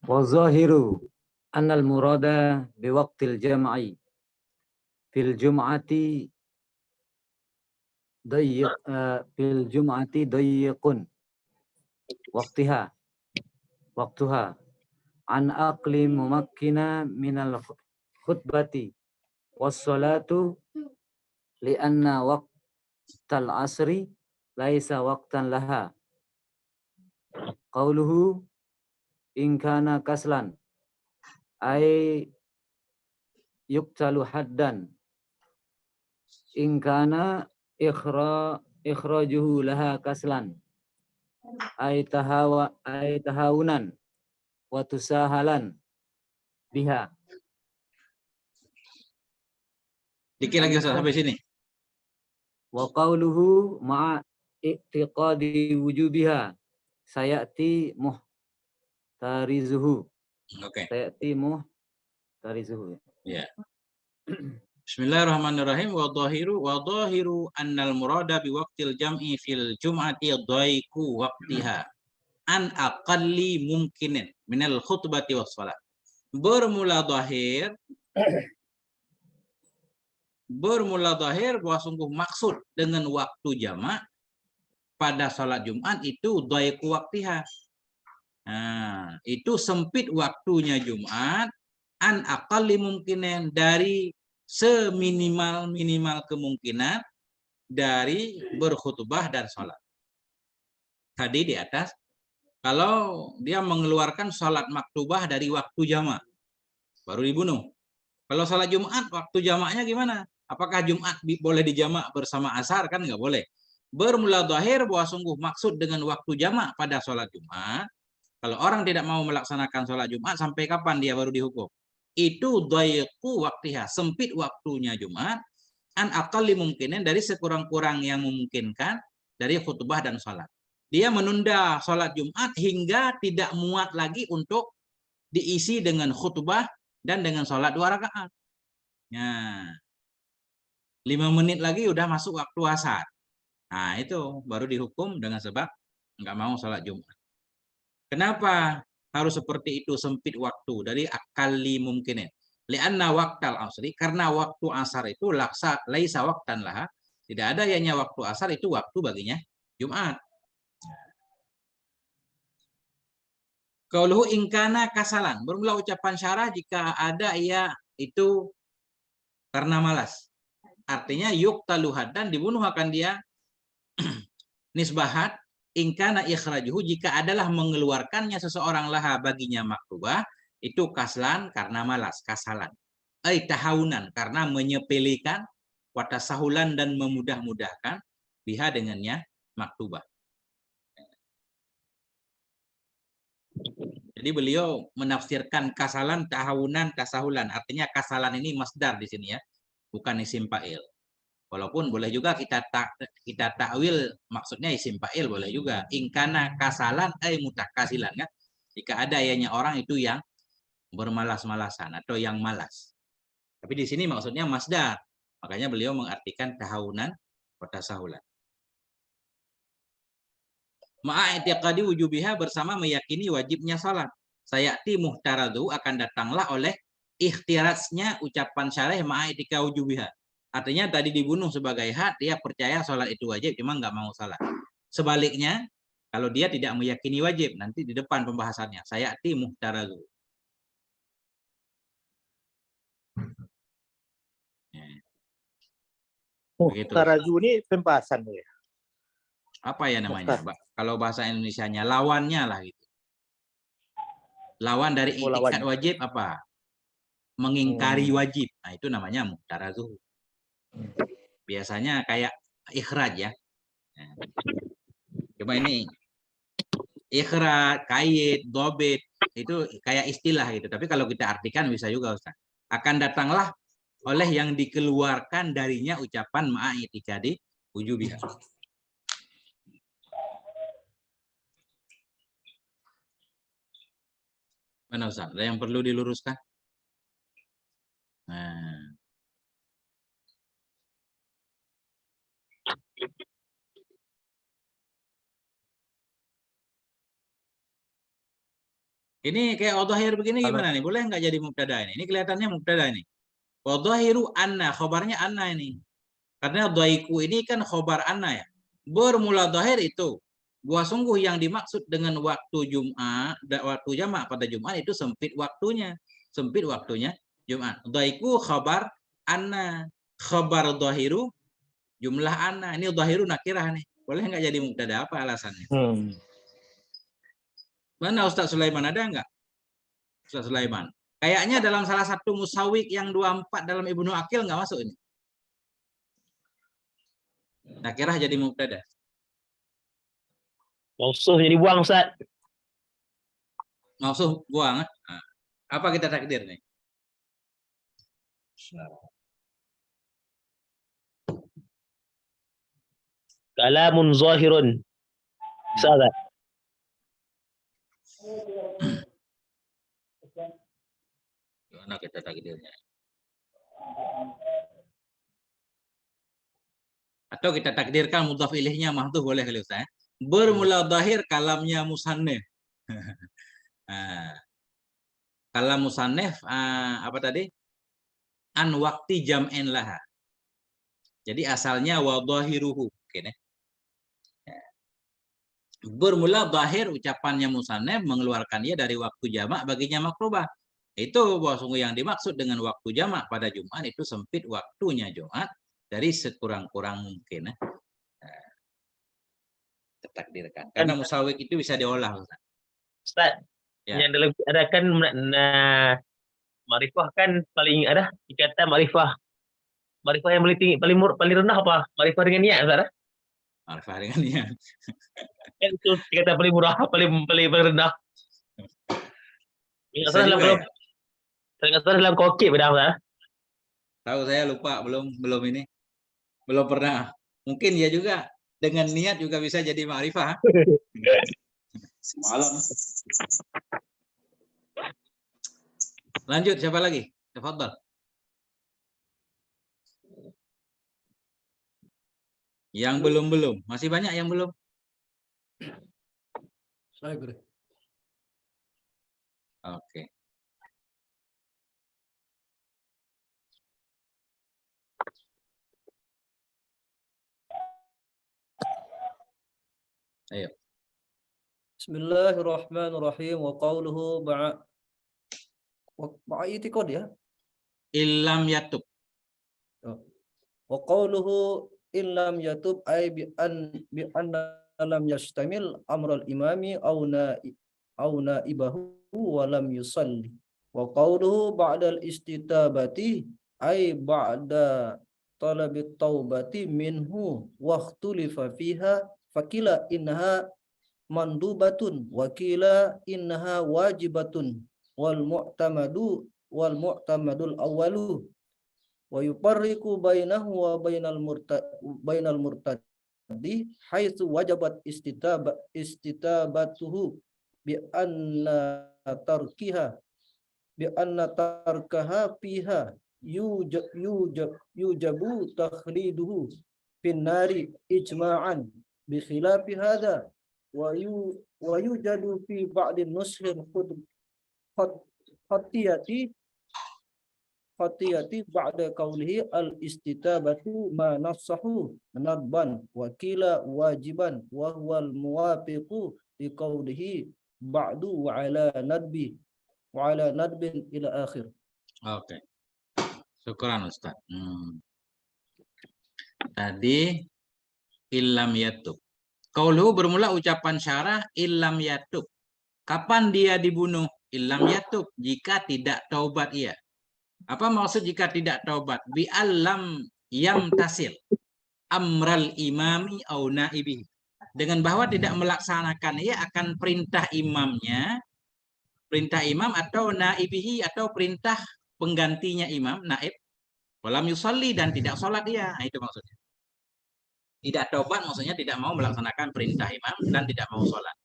Wa zahiru annal murada biwaqtil jam'i fil jum'ati dayyiqun waqtuha an aqli mumakkina minal khutbati was salatu li'anna waqtal asri laisa waqtan laha. Qauluhu in kana kaslan ay yuqtalu haddan in kana ikhrajuhu laha kaslan ay tahawunan wa tusahalan biha. Dikit lagi Ustaz sampai sini. Wa qauluhu ma'a i'tiqadi wujubiha sayati muhtarizuhu. Oke. Sayati muhtarizuhu. Ya. Bismillahirrahmanirrahim. Wa dhahiru annal murada bi waqtil jam'i fil jum'ati dhaiqu waqtiha an aqalli mumkinin minal khutbati was shalah. Bermula zahir bahwa sungguh maksud dengan waktu jamak pada salat Jumat itu dhaiqu waqtiha. Nah, itu sempit waktunya Jumat an aqalli mumkinin, dari seminimal kemungkinan dari berkhutbah dan sholat. Tadi di atas, kalau dia mengeluarkan sholat maktubah dari waktu jamak, baru dibunuh. Kalau sholat Jumat, waktu jamaknya gimana? Apakah Jumat boleh dijamak bersama asar? Kan nggak boleh. Bermula zahir bahwa sungguh maksud dengan waktu jamak pada sholat Jumat, kalau orang tidak mau melaksanakan sholat Jumat, sampai kapan dia baru dihukum? Itu dhaiqu waktiha, sempit waktunya Jumat, an aqalli mungkinin, dari sekurang-kurang yang memungkinkan dari khutbah dan sholat. Dia menunda sholat Jumat hingga tidak muat lagi untuk diisi dengan khutbah dan dengan sholat 2 rakaat. Nah, 5 menit lagi udah masuk waktu asar. Nah, itu baru dihukum dengan sebab nggak mau sholat Jumat. Kenapa harus seperti itu, sempit waktu dari akali mungkinin? Lianna waqtal asri, karena waktu asar itu laisa waqtan laha, tidak ada ianya waktu asar itu waktu baginya Jumat. Qauluhu ingkana kasalan, bermula ucapan syarah jika ada ia itu karena malas. Artinya yuqtalu haddan, dibunuh akan dia nisbahat ingkana ikhrajuhu, jika adalah mengeluarkannya seseorang laha baginya maktubah itu kaslan, karena malas, kasalan. Ai tahawunan, karena menyepelekan, watasahulan, dan memudah-mudahkan biha dengannya maktubah. Jadi beliau menafsirkan kasalan, tahawunan, tasahulan. Artinya kasalan ini masdar di sini ya, bukan isim fa'il. Walaupun boleh juga kita takwil maksudnya isim fa'il, boleh juga. Ingkana kasalan ay mutakasilan, kan? Jika ada ianya orang itu yang bermalas-malasan atau yang malas. Tapi di sini maksudnya masdar. Makanya beliau mengartikan tahawunan wa tasahulan. Ma'a i'tiqadi wujubiha, bersama meyakini wajibnya salat. Sayati muhtaradu, akan datanglah oleh ikhtirasnya ucapan syarih ma'a i'tiqadi wujubiha. Artinya tadi dibunuh sebagai had, dia percaya sholat itu wajib, cuma nggak mau salat. Sebaliknya, kalau dia tidak meyakini wajib, nanti di depan pembahasannya. Sayati muhtaradu. Muhtaraju ini pembahasan ya. Apa ya namanya? Kalau bahasa Indonesianya, lawannya lah gitu. Lawan dari i'tikad wajib apa? Mengingkari wajib. Nah, itu namanya muhtarazu. Biasanya kayak ikhraj ya. Coba ini ikhraj, kait, dobit, itu kayak istilah gitu. Tapi kalau kita artikan bisa juga Ustaz. Akan datanglah oleh yang dikeluarkan darinya ucapan ma'a i'tiqadi wujubiha. Mana Ustaz? Ada yang perlu diluruskan? Nah. Ini kayak wadhahir begini gimana nih? Boleh nggak jadi mubtada ini? Ini kelihatannya mubtada ini. Wadhahiru anna, khobarnya anna ini. Karena dhaiku ini kan khobar anna ya. Bermula dhahir itu. Buah sungguh yang dimaksud dengan waktu Jumat, waktu jamak pada Jumat itu sempit waktunya. Sempit waktunya Jumat. Dhaiku khobar anna. Khobar dhahiru jumlah anna. Ini dhahiru nakirah nih. Boleh nggak jadi mubtada? Apa alasannya? Mana Ustaz Sulaiman, ada nggak? Ustaz Sulaiman. Kayaknya dalam salah satu musawik yang 24 dalam Ibnu Aqil nggak masuk ini. Nakirah jadi mubtada. Mausuh jadi buang, Ustaz. Mausuh buang. Nah, apa kita takdir nih? Kalamun zahirun. Ustaz. Gimana kita takdirnya? Atau kita takdirkan mudhaf ilaihnya mahdhuf, boleh kali Ustaz. Bermula dhahir kalamnya musannif. Kalam musannif apa tadi? An waqti jam'in laha. Jadi asalnya wa dhahiruhu. Okay, bermula dhahir ucapannya musannif mengeluarkan ia dari waktu jamak baginya makrubah. Itu bahwa sungguh yang dimaksud dengan waktu jamak pada Jumat itu sempit waktunya Jumat dari sekurang-kurang mungkin. Tertakdirkan. Karena musawik itu bisa diolah. Ustaz, Ya. yang dalam ada kan ma'rifah kan paling ada dikata ma'rifah. Ma'rifah yang paling tinggi, paling rendah apa? Ma'rifah dengan niat, Ustaz. Ma'rifah dengan niat. Kan itu dikata paling murah, paling rendah. Bisa juga ya? Ternyata dalam kokip dah, Ustaz. Tahu saya lupa, belum ini. Belum pernah. Mungkin ya juga dengan niat juga bisa jadi ma'rifah. Semalam. Lanjut, siapa lagi? Tafadhal. Yang belum. Masih banyak yang belum. Saya Guru. Oke. Ayo. Bismillahirrahmanirrahim wa qawluhu ba'itiqad ya. Illam yatub. Wa qawluhu illam yatub ay bi anna lam yastamil amral imami aw naibahu wa lam yusalli. Wa qawluhu ba'dal istitabati ay ba'da talabi taubati minhu wa ikhtulifa fiha fakila innaha mandubatun wa kila innaha wajibatun wal mu'tamadul awwalu wa yufarriqu bainahu wa bainal murtadi haitsu wajabat istitabatuhu bi anna tarkaha fiha yujabu takhliduhu fin nari ijma'an bi khilafi hadha wa yujadu fi ba'di nuskhil khatiyati ba'da qawlihi al-istitabatu ma nassahu nadban wa kila wajiban wa huwal muwafiqu li qawlihi ba'du wa ala nadbin ila akhir. Oke. Syukran Ustaz. Tadi illam yatub. Qauluhu bermula ucapan syarah illam yatub. Kapan dia dibunuh? Illam yatub, jika tidak taubat ia. Apa maksud jika tidak taubat? Bi allam yam tasil amral imami au naibihi. Dengan bahwa tidak melaksanakan ia akan perintah imamnya, perintah imam atau naibihi atau perintah penggantinya imam, naib. Walam yusalli dan tidak sholat dia. Nah, itu maksudnya. Tidak taubat maksudnya tidak mau melaksanakan perintah imam dan tidak mau sholat.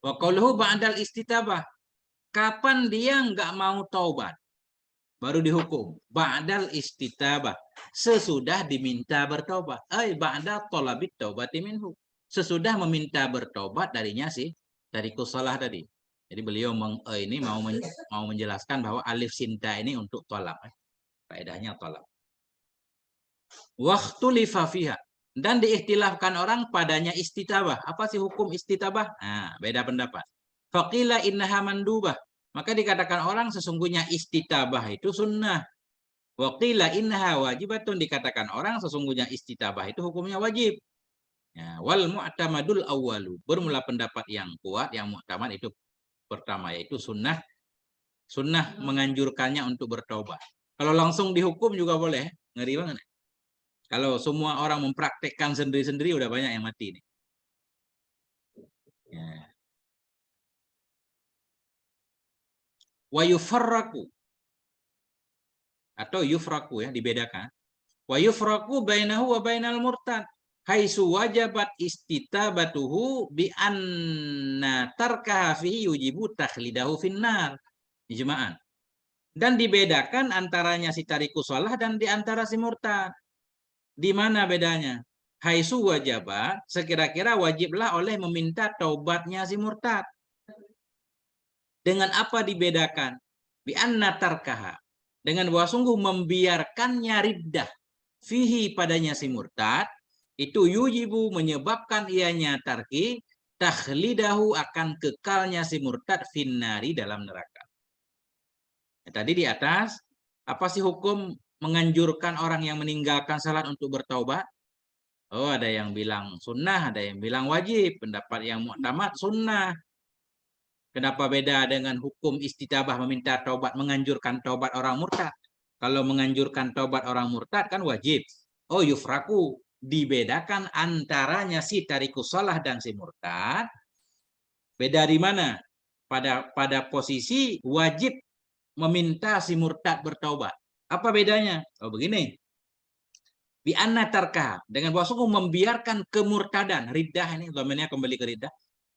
Wa qauluhu ba'dal istitabah. Kapan dia nggak mau taubat? baru dihukum. Ba'dal istitabah, sesudah diminta bertobat. Ba'da thalabit taubati minhu, sesudah meminta bertobat darinya sih, dari kusalah tadi. Jadi beliau ini mau menjelaskan bahwa alif sinta ini untuk tolak. Faedahnya tolak. Waktu lifafiha, dan diikhtilafkan orang padanya istitabah. Apa sih hukum istitabah? Nah, beda pendapat. Faqila innaha mandubah, maka dikatakan orang sesungguhnya istitabah itu sunnah. Waqila innaha wajibatun, dikatakan orang sesungguhnya istitabah itu hukumnya wajib. Ya, wal mu'tamadul awwalu, bermula pendapat yang kuat, yang mu'tamad itu pertama, yaitu sunnah menganjurkannya untuk bertaubat. Kalau langsung dihukum juga boleh, ngeri banget. Kalau semua orang mempraktekkan sendiri-sendiri, udah banyak yang mati nih. Ya. Wa yufarraku, atau yufraku ya, dibedakan. Wa yufraku bainahu wa bainal murtad haitsu wajabat istitabatuhu bi anna tarkaha fihi yujibu takhlidahu finnar. Ijma'an. Dan dibedakan antaranya si tariku shalah dan di antara si murtad. Di mana bedanya? Haitsu wajabat, sekira-kira wajiblah oleh meminta taubatnya si murtad. Dengan apa dibedakan? Bi anna tarkaha, dengan bahwa sungguh membiarkannya riddah fihi padanya si murtad, itu yujibu menyebabkan ianya tarki takhlidahu akan kekalnya si murtad finnari dalam neraka. Tadi di atas, apa sih hukum menganjurkan orang yang meninggalkan salat untuk bertaubat? Oh, ada yang bilang sunnah, ada yang bilang wajib. Pendapat yang mu'tamad sunnah. Kenapa beda dengan hukum istitabah meminta taubat, menganjurkan taubat orang murtad? Kalau menganjurkan taubat orang murtad kan wajib. Oh, yufraku, dibedakan antaranya si tarikus shalah dan si murtad. Beda di mana? Pada posisi wajib meminta si murtad bertaubat. Apa bedanya? Oh, begini. Bi anna tarkah, dengan bahwa sungguh membiarkan kemurtadan, riddah ini domennya kembali ke riddah.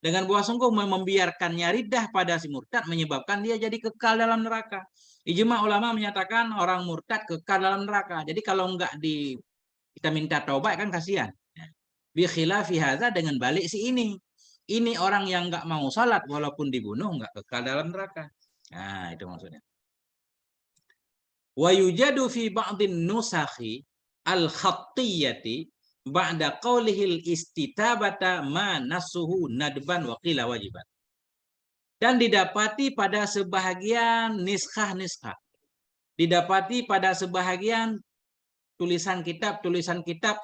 Dengan bahwa sungguh membiarkannya riddah pada si murtad menyebabkan dia jadi kekal dalam neraka. Ijma ulama menyatakan orang murtad kekal dalam neraka. Jadi kalau enggak kita minta taubat kan kasihan. Bi khilafi hadza, dengan balik si ini. Ini orang yang enggak mau salat walaupun dibunuh enggak kekal dalam neraka. Nah, itu maksudnya. Wa yujadu fi ba'dhin nusakhi al-khattiyati ba'da qaulihil istitabata ma nasuhu nadban wa qila wajiban. Dan didapati pada sebahagian niskah-niskah. Didapati pada sebahagian tulisan kitab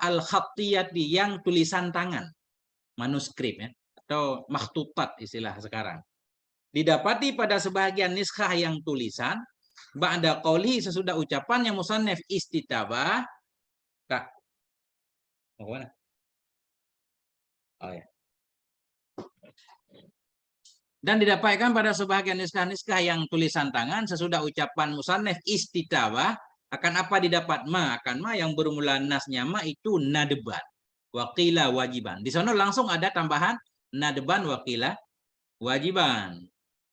al-khattiyati, yang tulisan tangan. Manuskrip ya, atau makhtutat istilah sekarang. Didapati pada sebahagian niskah yang tulisan ba'da qauli, sesudah ucapannya musannif istitabah. Kak. Mau mana? Oh ya. Dan didapatkan pada sebahagian niskah-niskah yang tulisan tangan sesudah ucapan musannif istitabah, akan apa didapat akan yang bermula nasnya itu nadban waqila wajiban. Di sana langsung ada tambahan nadban waqila wajiban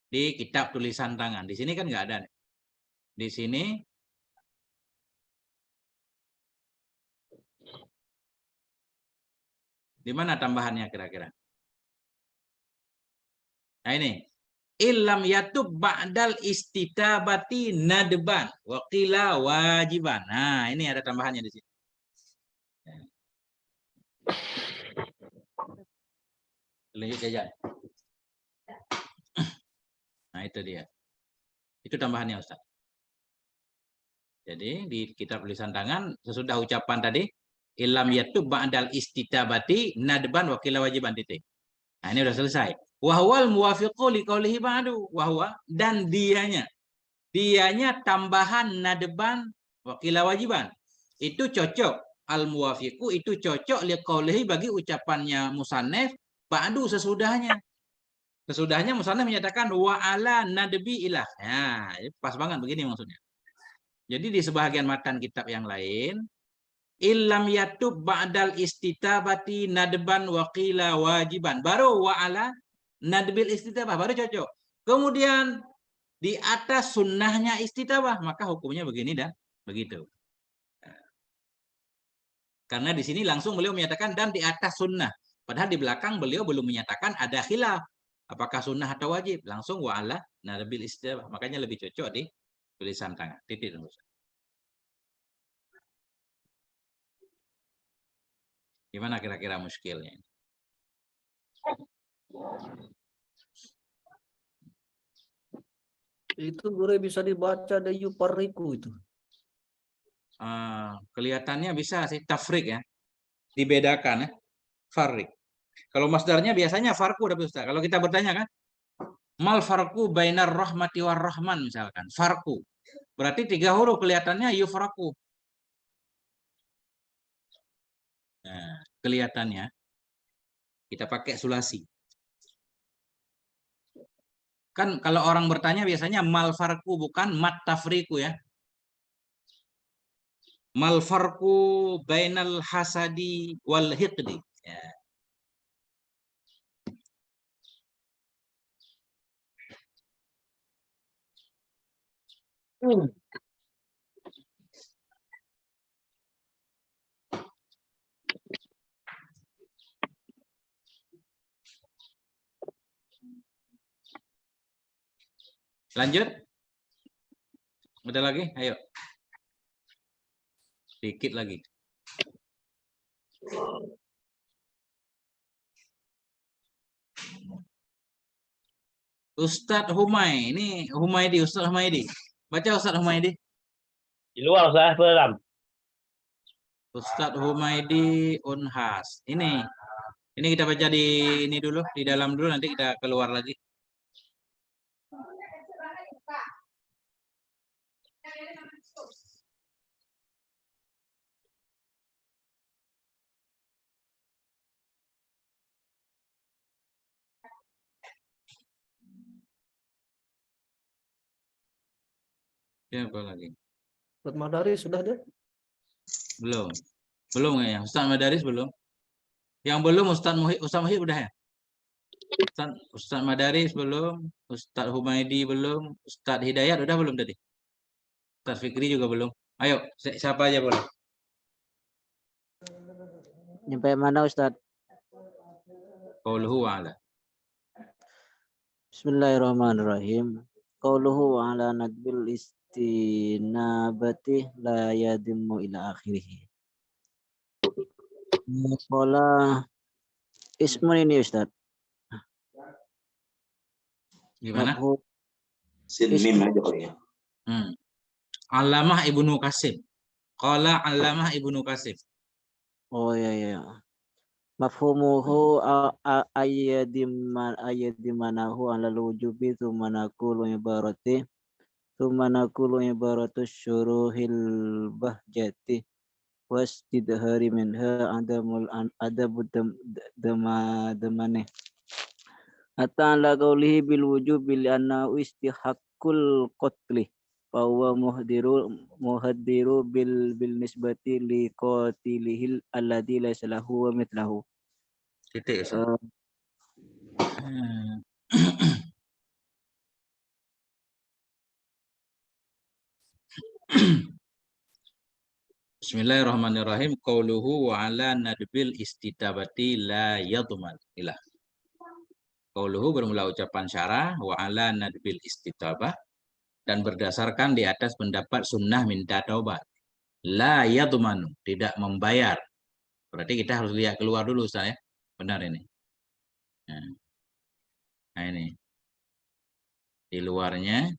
di kitab tulisan tangan. Di sini kan nggak ada. Di sini di mana tambahannya kira-kira? Nah ini, illam yatub ba'dal istitabati nadban wa qila wajiban. Nah, ini ada tambahannya di sini. Lanjut aja. Nah, itu dia. Itu tambahannya, Ustaz. Jadi di kitab tulisan tangan sesudah ucapan tadi illam yatub ba'dal istitabati nadban wa qila wajiban titik. Nah, ini sudah selesai. Wahwal muwafiqu liqaulihi ba'du, wahwa, dan dianya tambahan nadban wa qila wajiban. Itu cocok, al muwafiqu itu cocok liqaulihi bagi ucapannya musannif ba'du, sesudahnya. Sesudahnya musannif menyatakan wa ala nadbi ilah. Nah, pas banget begini maksudnya. Jadi di sebahagian matan kitab yang lain, illam yatub ba'dal istitabati nadban wa qila wajiban, baru wa ala nadbil istitabah, baru cocok. Kemudian di atas sunnahnya istitabah, maka hukumnya begini dan begitu. Karena di sini langsung beliau menyatakan dan di atas sunnah. Padahal di belakang beliau belum menyatakan ada khilaf. Apakah sunnah atau wajib? Langsung wa'ala nadbil istitabah. Makanya lebih cocok di tulisan tangan. Titik dulu. Gimana kira-kira muskilnya? Itu guru bisa dibaca ada yuparriku itu. Kelihatannya bisa sih tafrik ya. Dibedakan ya. Farik. Kalau masdarnya biasanya farku tapi Ustaz. Kalau kita bertanya kan, mal farku bainar rahmati war rahman misalkan. Farku. Berarti 3 huruf kelihatannya yufraku. Nah, kelihatannya kita pakai sulasi. Kan kalau orang bertanya biasanya mal farku bukan mat tafriku ya. Mal farku bainal hasadi wal hiqdi. Ya. Lanjut. Ada lagi? Ayo. Dikit lagi. Ustadz Humay. Ini Humaydi, Ustadz Humaydi. Baca Ustadz Humaydi. Di luar Ustaz, dalam. Ustadz Humaydi Unhas. Ini kita baca di ini dulu, di dalam dulu, nanti kita keluar lagi. Siapa lagi? Ustaz Madaris sudah deh. Belum. Belum ya. Ustadz Madaris belum. Yang belum Ustadz Muhib udah ya? Ustadz Madaris belum, Ustadz Humaydi belum, Ustadz Hidayat udah belum tadi? Ustadz Fikri juga belum. Ayo, siapa aja boleh. Sampai mana Ustadz? Qauluhu wa'ala. Bismillahirrahmanirrahim. Qauluhu wa'ala nadbil istinabati la yadimmu ila akhirih. Qala ismun ini Ustadz. Gimana? Sin mim aja kali ya. Allamah Ibnu Qasim. Qala Allamah Ibnu Qasim. Oh ya. Mafhumuhu ayyadimanahu ala wujubi thumma naqulu ibaratu syuruhil bahjati wastidhari minha adabu damane hatta ala qawlihi bil wujubi li anna istihaqqul qatli fa huwa muhaddiru bil nisbati li qatilihil alladhi laysa lahu wa mithlahu. Titik. Bismillahirrahmanirrahim. Qauluhu wa ala nadbil istitabati la yadman. Ilah. Qauluhu bermula ucapan syarah wa ala nadbil istitabah dan berdasarkan di atas pendapat sunnah minta taubat. La yadmanu, tidak membayar. Berarti kita harus lihat keluar dulu saya. Benar ini. Nah ini. Di luarnya.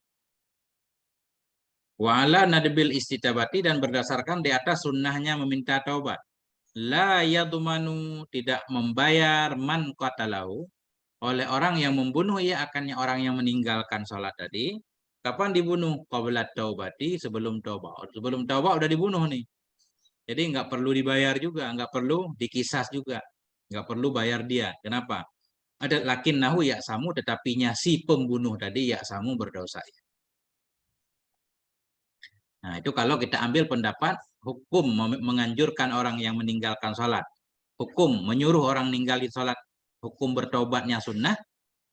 Wa ala nadbil istitabati dan berdasarkan di atas sunnahnya meminta taubat. La yadmanu, tidak membayar man qatalahu, oleh orang yang membunuh ia akannya orang yang meninggalkan sholat tadi. Kapan dibunuh? Qabla taubati, sebelum taubat. Sebelum taubat udah dibunuh nih. Jadi nggak perlu dibayar juga, nggak perlu dikisas juga, nggak perlu bayar dia. Kenapa? Ada lakinnahu ya'samu, tetapinya si pembunuh tadi ya'samu berdosa. Nah itu kalau kita ambil pendapat hukum menganjurkan orang yang meninggalkan sholat, hukum menyuruh orang ninggalin sholat, hukum bertobatnya sunnah.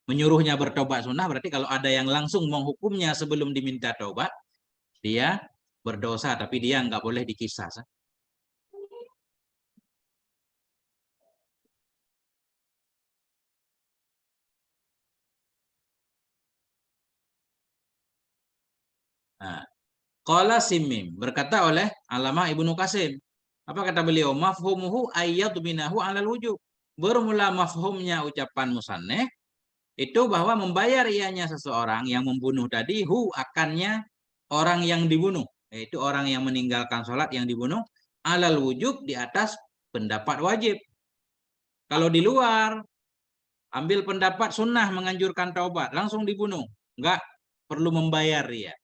menyuruhnya bertobat sunnah, berarti kalau ada yang langsung menghukumnya sebelum diminta taubat, dia berdosa, tapi dia nggak boleh dikisas. Nah, qala Simim, berkata oleh Allamah Ibnu Qasim. Apa kata beliau? Mafhumuhu ayyad minahu alal wujub. Bermula mafhumnya ucapan musanneh itu bahwa membayar ianya seseorang yang membunuh tadi, akannya orang yang dibunuh, yaitu orang yang meninggalkan sholat yang dibunuh, alal wujub, di atas pendapat wajib. Kalau di luar, ambil pendapat sunnah menganjurkan taubat, langsung dibunuh, nggak perlu membayar ya.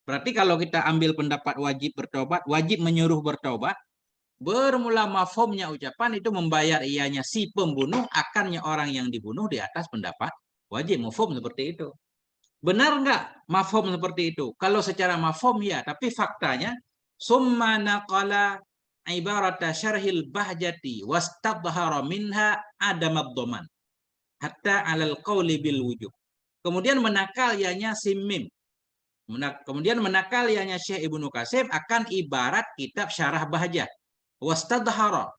Berarti kalau kita ambil pendapat wajib bertobat, wajib menyuruh bertobat, bermula mafhumnya ucapan itu membayar ianya si pembunuh, akannya orang yang dibunuh di atas pendapat wajib. Mafhum seperti itu. Benar nggak mafhum seperti itu? Kalau secara mafhum ya, tapi faktanya summa naqala ibarata syarhil bahjati wastadhara minha adamad dhaman hatta alal qawli bil wujub. Kemudian menakal ianya Simim. Kemudian menakal ianya Syekh Ibnu Qasim akan ibarat kitab syarah bahjah. Wastadhara,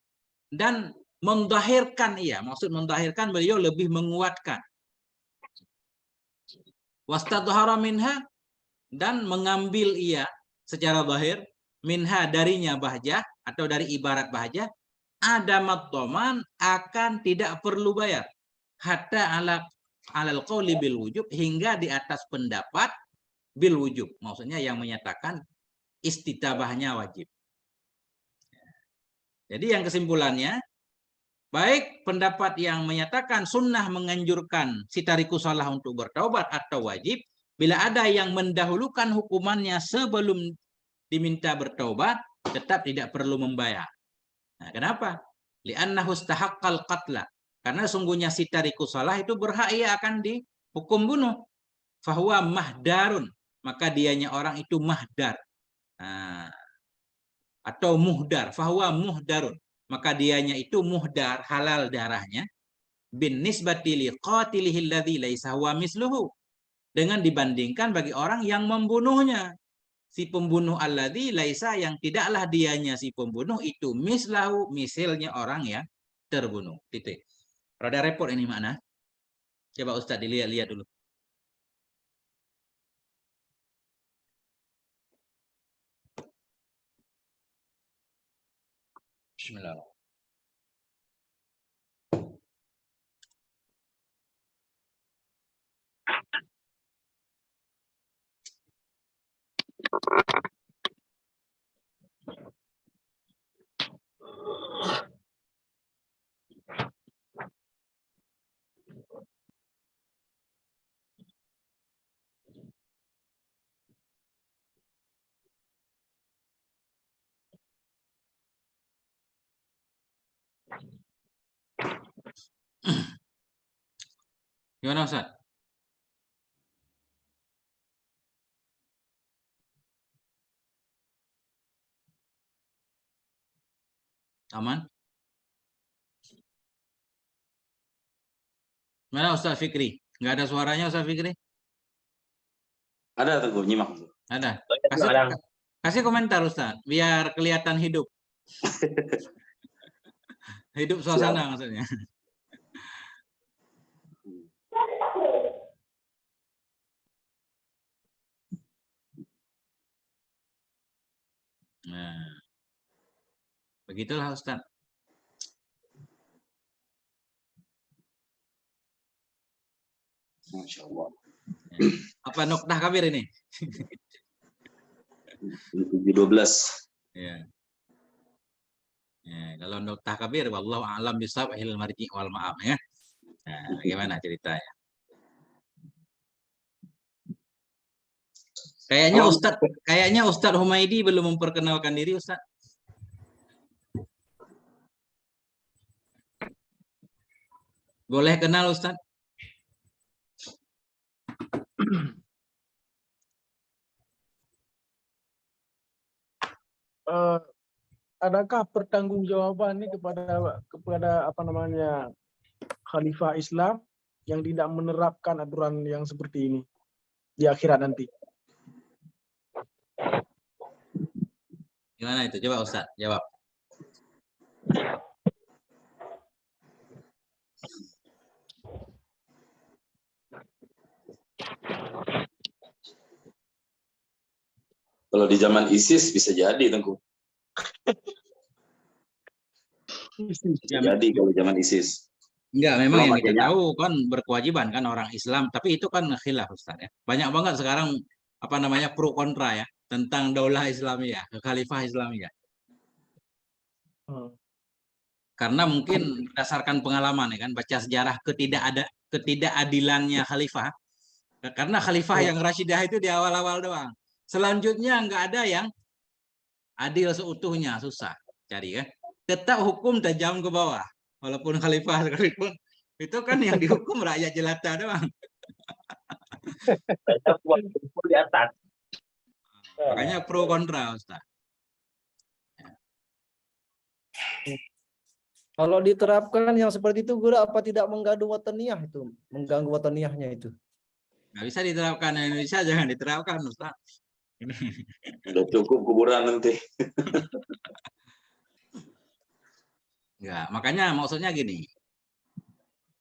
dan mendahirkan ia, maksud mendahirkan beliau lebih menguatkan. Wastadhara minha, dan mengambil ia secara zahir, minha darinya bahjah atau dari ibarat bahjah, adamat dhaman, akan tidak perlu bayar, hatta alal qauli bil wujub, hingga di atas pendapat bil wujub, maksudnya yang menyatakan istitabahnya wajib. Jadi yang kesimpulannya, baik pendapat yang menyatakan sunnah menganjurkan si tariku salah untuk bertaubat atau wajib, bila ada yang mendahulukan hukumannya sebelum diminta bertaubat, tetap tidak perlu membayar. Nah, kenapa? Li'annahu istahaqqal qatla. Karena sungguhnya si tariku salah itu berhak ia akan dihukum bunuh. Fahuwa mahdarun, maka dianya orang itu mahdar. Nah, atau muhdar, fahuwa muhdarun, maka dianya itu muhdar, halal darahnya, bin nisbati li qatilihi alladzi laisa huwa misluhu, dengan dibandingkan bagi orang yang membunuhnya, si pembunuh alladzi laisa, yang tidaklah dianya si pembunuh itu mislahu, misalnya orang yang terbunuh. Titik. Rada repot ini makna. Coba Ustaz dilihat-lihat dulu. Bismillah. Gimana Ustaz? Aman? Mana Ustaz Fikri? Nggak ada suaranya Ustaz Fikri? Ada Teguh, nyimak. Ada. Kasih komentar Ustaz, biar kelihatan hidup. Hidup suasana maksudnya. Nah, begitulah Ustaz. Masya Allah. Apa noktah kabir ini? 12. Ya. Ya, kalau noktah kabir, wallahu a'lam bisawabil marji wal ma'am ya. Nah, bagaimana ceritanya? Kayaknya Ustadz Humaidi belum memperkenalkan diri Ustadz. Boleh kenal Ustadz? Adakah pertanggungjawaban ini kepada apa namanya Khalifah Islam yang tidak menerapkan aturan yang seperti ini di akhirat nanti? Gimana itu? Coba Ustaz jawab. Kalau di zaman ISIS bisa jadi, Tengku. Bisa jadi kalau zaman ISIS. Enggak, memang yang kita Makanya- tahu kan berkewajiban kan orang Islam, tapi itu kan khilaf Ustaz ya. Banyak banget sekarang apa namanya pro kontra ya tentang daulah Islamiyah, khalifah Islamiyah. Karena mungkin berdasarkan pengalaman ya kan, baca sejarah ketidakadilannya khalifah. Karena khalifah yang Rashidah itu di awal-awal doang. Selanjutnya nggak ada yang adil seutuhnya, susah cari kan. Tetap hukum tajam ke bawah. Walaupun khalifah sekalipun, itu kan yang dihukum rakyat jelata doang. Di atas. Makanya pro kontra Ustaz. Kalau diterapkan yang seperti itu, guru, apa tidak mengganggu wataniyah itu? Mengganggu wataniyahnya itu. Nggak bisa diterapkan di Indonesia, jangan diterapkan Ustaz. Udah cukup kuburan nanti. Ya, makanya maksudnya gini.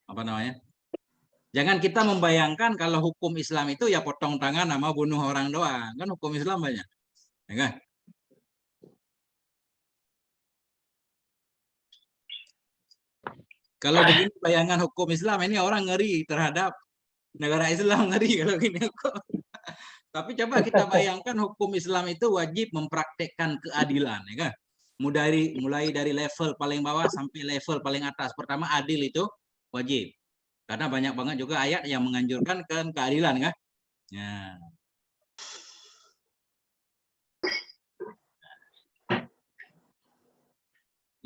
Apa namanya? Jangan kita membayangkan kalau hukum Islam itu ya potong tangan sama bunuh orang doang. Kan hukum Islam banyak. Ya kan? Kalau begini bayangan hukum Islam ini orang ngeri terhadap negara Islam, ngeri kalau gini hukum. Tapi coba kita bayangkan hukum Islam itu wajib mempraktekkan keadilan, ya kan? Mulai dari level paling bawah sampai level paling atas. Pertama adil itu wajib. Karena banyak banget juga ayat yang menganjurkan keadilan, kan? Ya.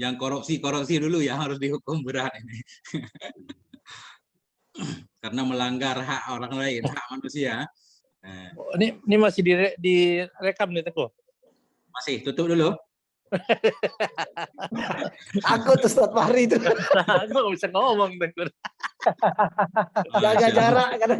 Yang korupsi dulu yang harus dihukum berat ini. Karena melanggar hak orang lain, hak manusia. Ini masih direkam nih Teguh. Masih tutup dulu. Aku tuh Ustaz Fahri itu. Aku nggak bisa ngomong Teguh. Jaga jarak kadang.